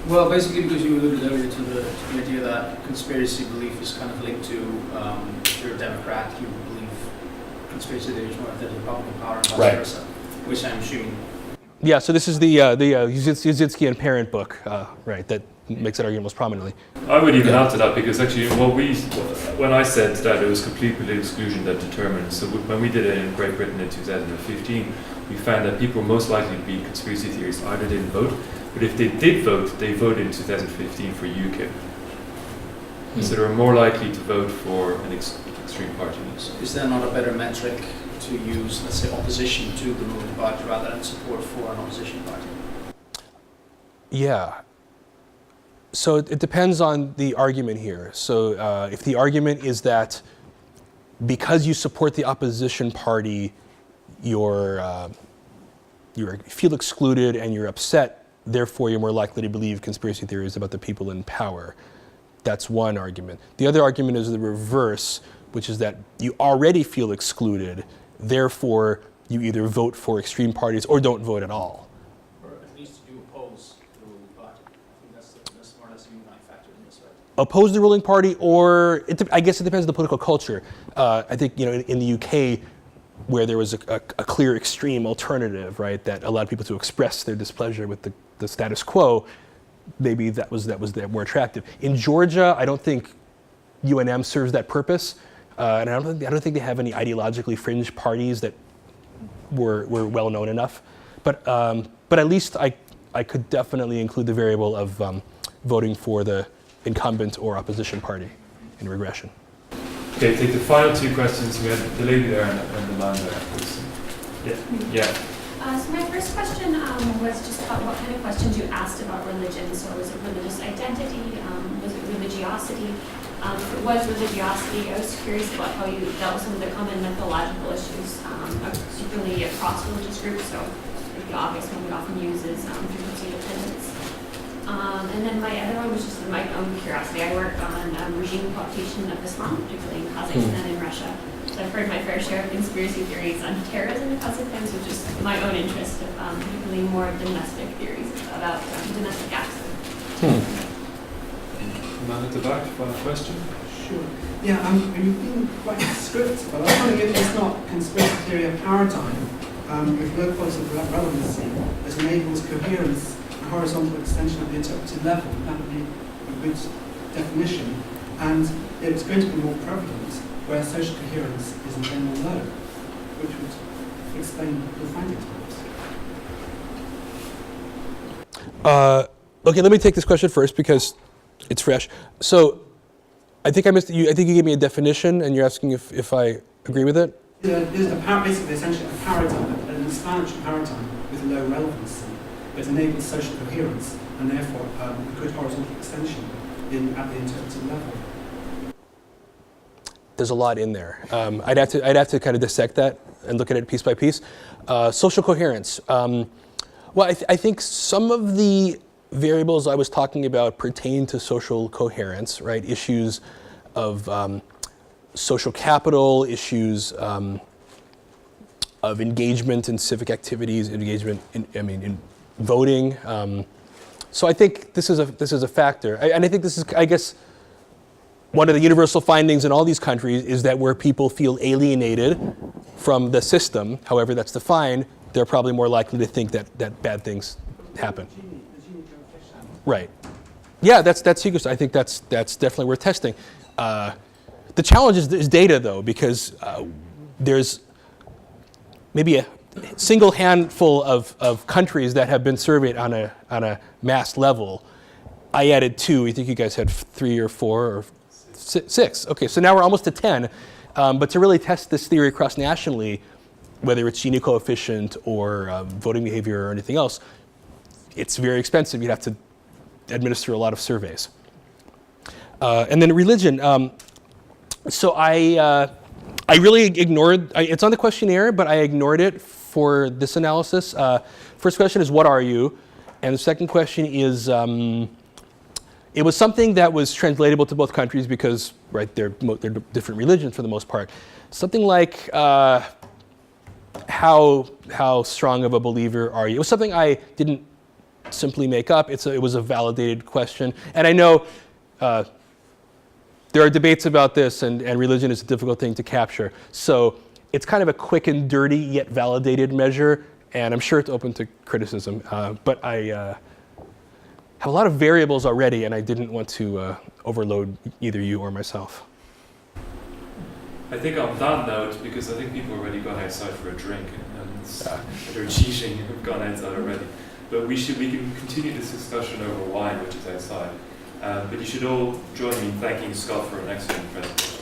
Well, basically because you alluded earlier to the idea that conspiracy belief is kind of linked to if you're a Democrat, you believe conspiracy theory is more of the Republican power and vice
Right.
versa, which I'm assuming.
Yeah, so this is the Uzitsky and Parent book, right, that makes that argument most prominently.
I would even add to that because actually when I said that it was complete political exclusion that determined, so when we did it in Great Britain in 2015, we found that people were most likely to be conspiracy theorists either didn't vote, but if they did vote, they voted in 2015 for UKIP. So they were more likely to vote for an extreme party.
So is there not a better metric to use, let's say, opposition to the ruling party rather than support for an opposition party?
Yeah. So it depends on the argument here. So if the argument is that because you support the opposition party, you feel excluded and you're upset, therefore you're more likely to believe conspiracy theories about the people in power. That's one argument. The other argument is the reverse, which is that you already feel excluded, therefore you either vote for extreme parties or don't vote at all.
Or at least you oppose the ruling party. I think that's more or less a unifying factor in this, right?
Oppose the ruling party, or I guess it depends on the political culture. I think in the UK, where there was a clear extreme alternative, right, that allowed people to express their displeasure with the status quo, maybe that was more attractive. In Georgia, I don't think UNM serves that purpose, and I don't think they have any ideologically fringe parties that were well known enough. But at least I could definitely include the variable of voting for the incumbent or opposition party in regression.
Okay, take the final two questions. We have the lady there and the man there, please. Yeah.
So my first question was just about what kind of questions you asked about religion. So was it religious identity? Was it religiosity? If it was religiosity, I was curious about how you dealt with some of the common methodological issues, particularly across religious groups. So the obvious one we often use is frequency dependence. And then my other one was just my own curiosity. I work on regime cooptation of Islam, particularly in Kazakhstan and Russia. So I've heard my fair share of conspiracy theories on terrorism in Kazakhstan, which is my own interest, particularly more domestic theories about domestic acts.
Man at the back, final question.
Sure. Yeah, you've been quite strict, but I was wondering if it's not conspiracy theory a paradigm with low quality of relevancy that enables coherence and horizontal extension at the interpretive level. That would be a good definition. And it's going to be more prevalent where social coherence is in general low, which would explain your findings.
Okay, let me take this question first because it's fresh. So I think I missed you. I think you gave me a definition, and you're asking if I agree with it.
Yeah, there's basically essentially a paradigm, an explanatory paradigm with low relevancy that enables social coherence and therefore a good horizontal extension at the interpretive level.
There's a lot in there. I'd have to kind of dissect that and look at it piece by piece. Social coherence. Well, I think some of the variables I was talking about pertain to social coherence, right? Issues of social capital, issues of engagement in civic activities, engagement in voting. So I think this is a factor, and I think this is, I guess, one of the universal findings in all these countries is that where people feel alienated from the system, however that's defined, they're probably more likely to think that bad things happen. Right. Yeah, that's secret. I think that's definitely worth testing. The challenge is data, though, because there's maybe a single handful of countries that have been surveyed on a mass level. I added 2. I think you guys had 3 or 4 or 6. Okay, so now we're almost to 10. But to really test this theory across nationally, whether it's Gini coefficient or voting behavior or anything else, it's very expensive. You'd have to administer a lot of surveys. And then religion. So I really ignored, it's on the questionnaire, but I ignored it for this analysis. First question is, what are you? And the second question is, it was something that was translatable to both countries because, right, they're different religions for the most part. Something like, how strong of a believer are you? It was something I didn't simply make up. It was a validated question. And I know there are debates about this, and religion is a difficult thing to capture. So it's kind of a quick and dirty yet validated measure, and I'm sure it's open to criticism. But I have a lot of variables already, and I didn't want to overload either you or myself.
I think on that note, because I think people already gone outside for a drink, and they're cheating and have gone outside already. But we can continue this discussion over wine, which is outside. But you should all join me in thanking Scott for an excellent presentation.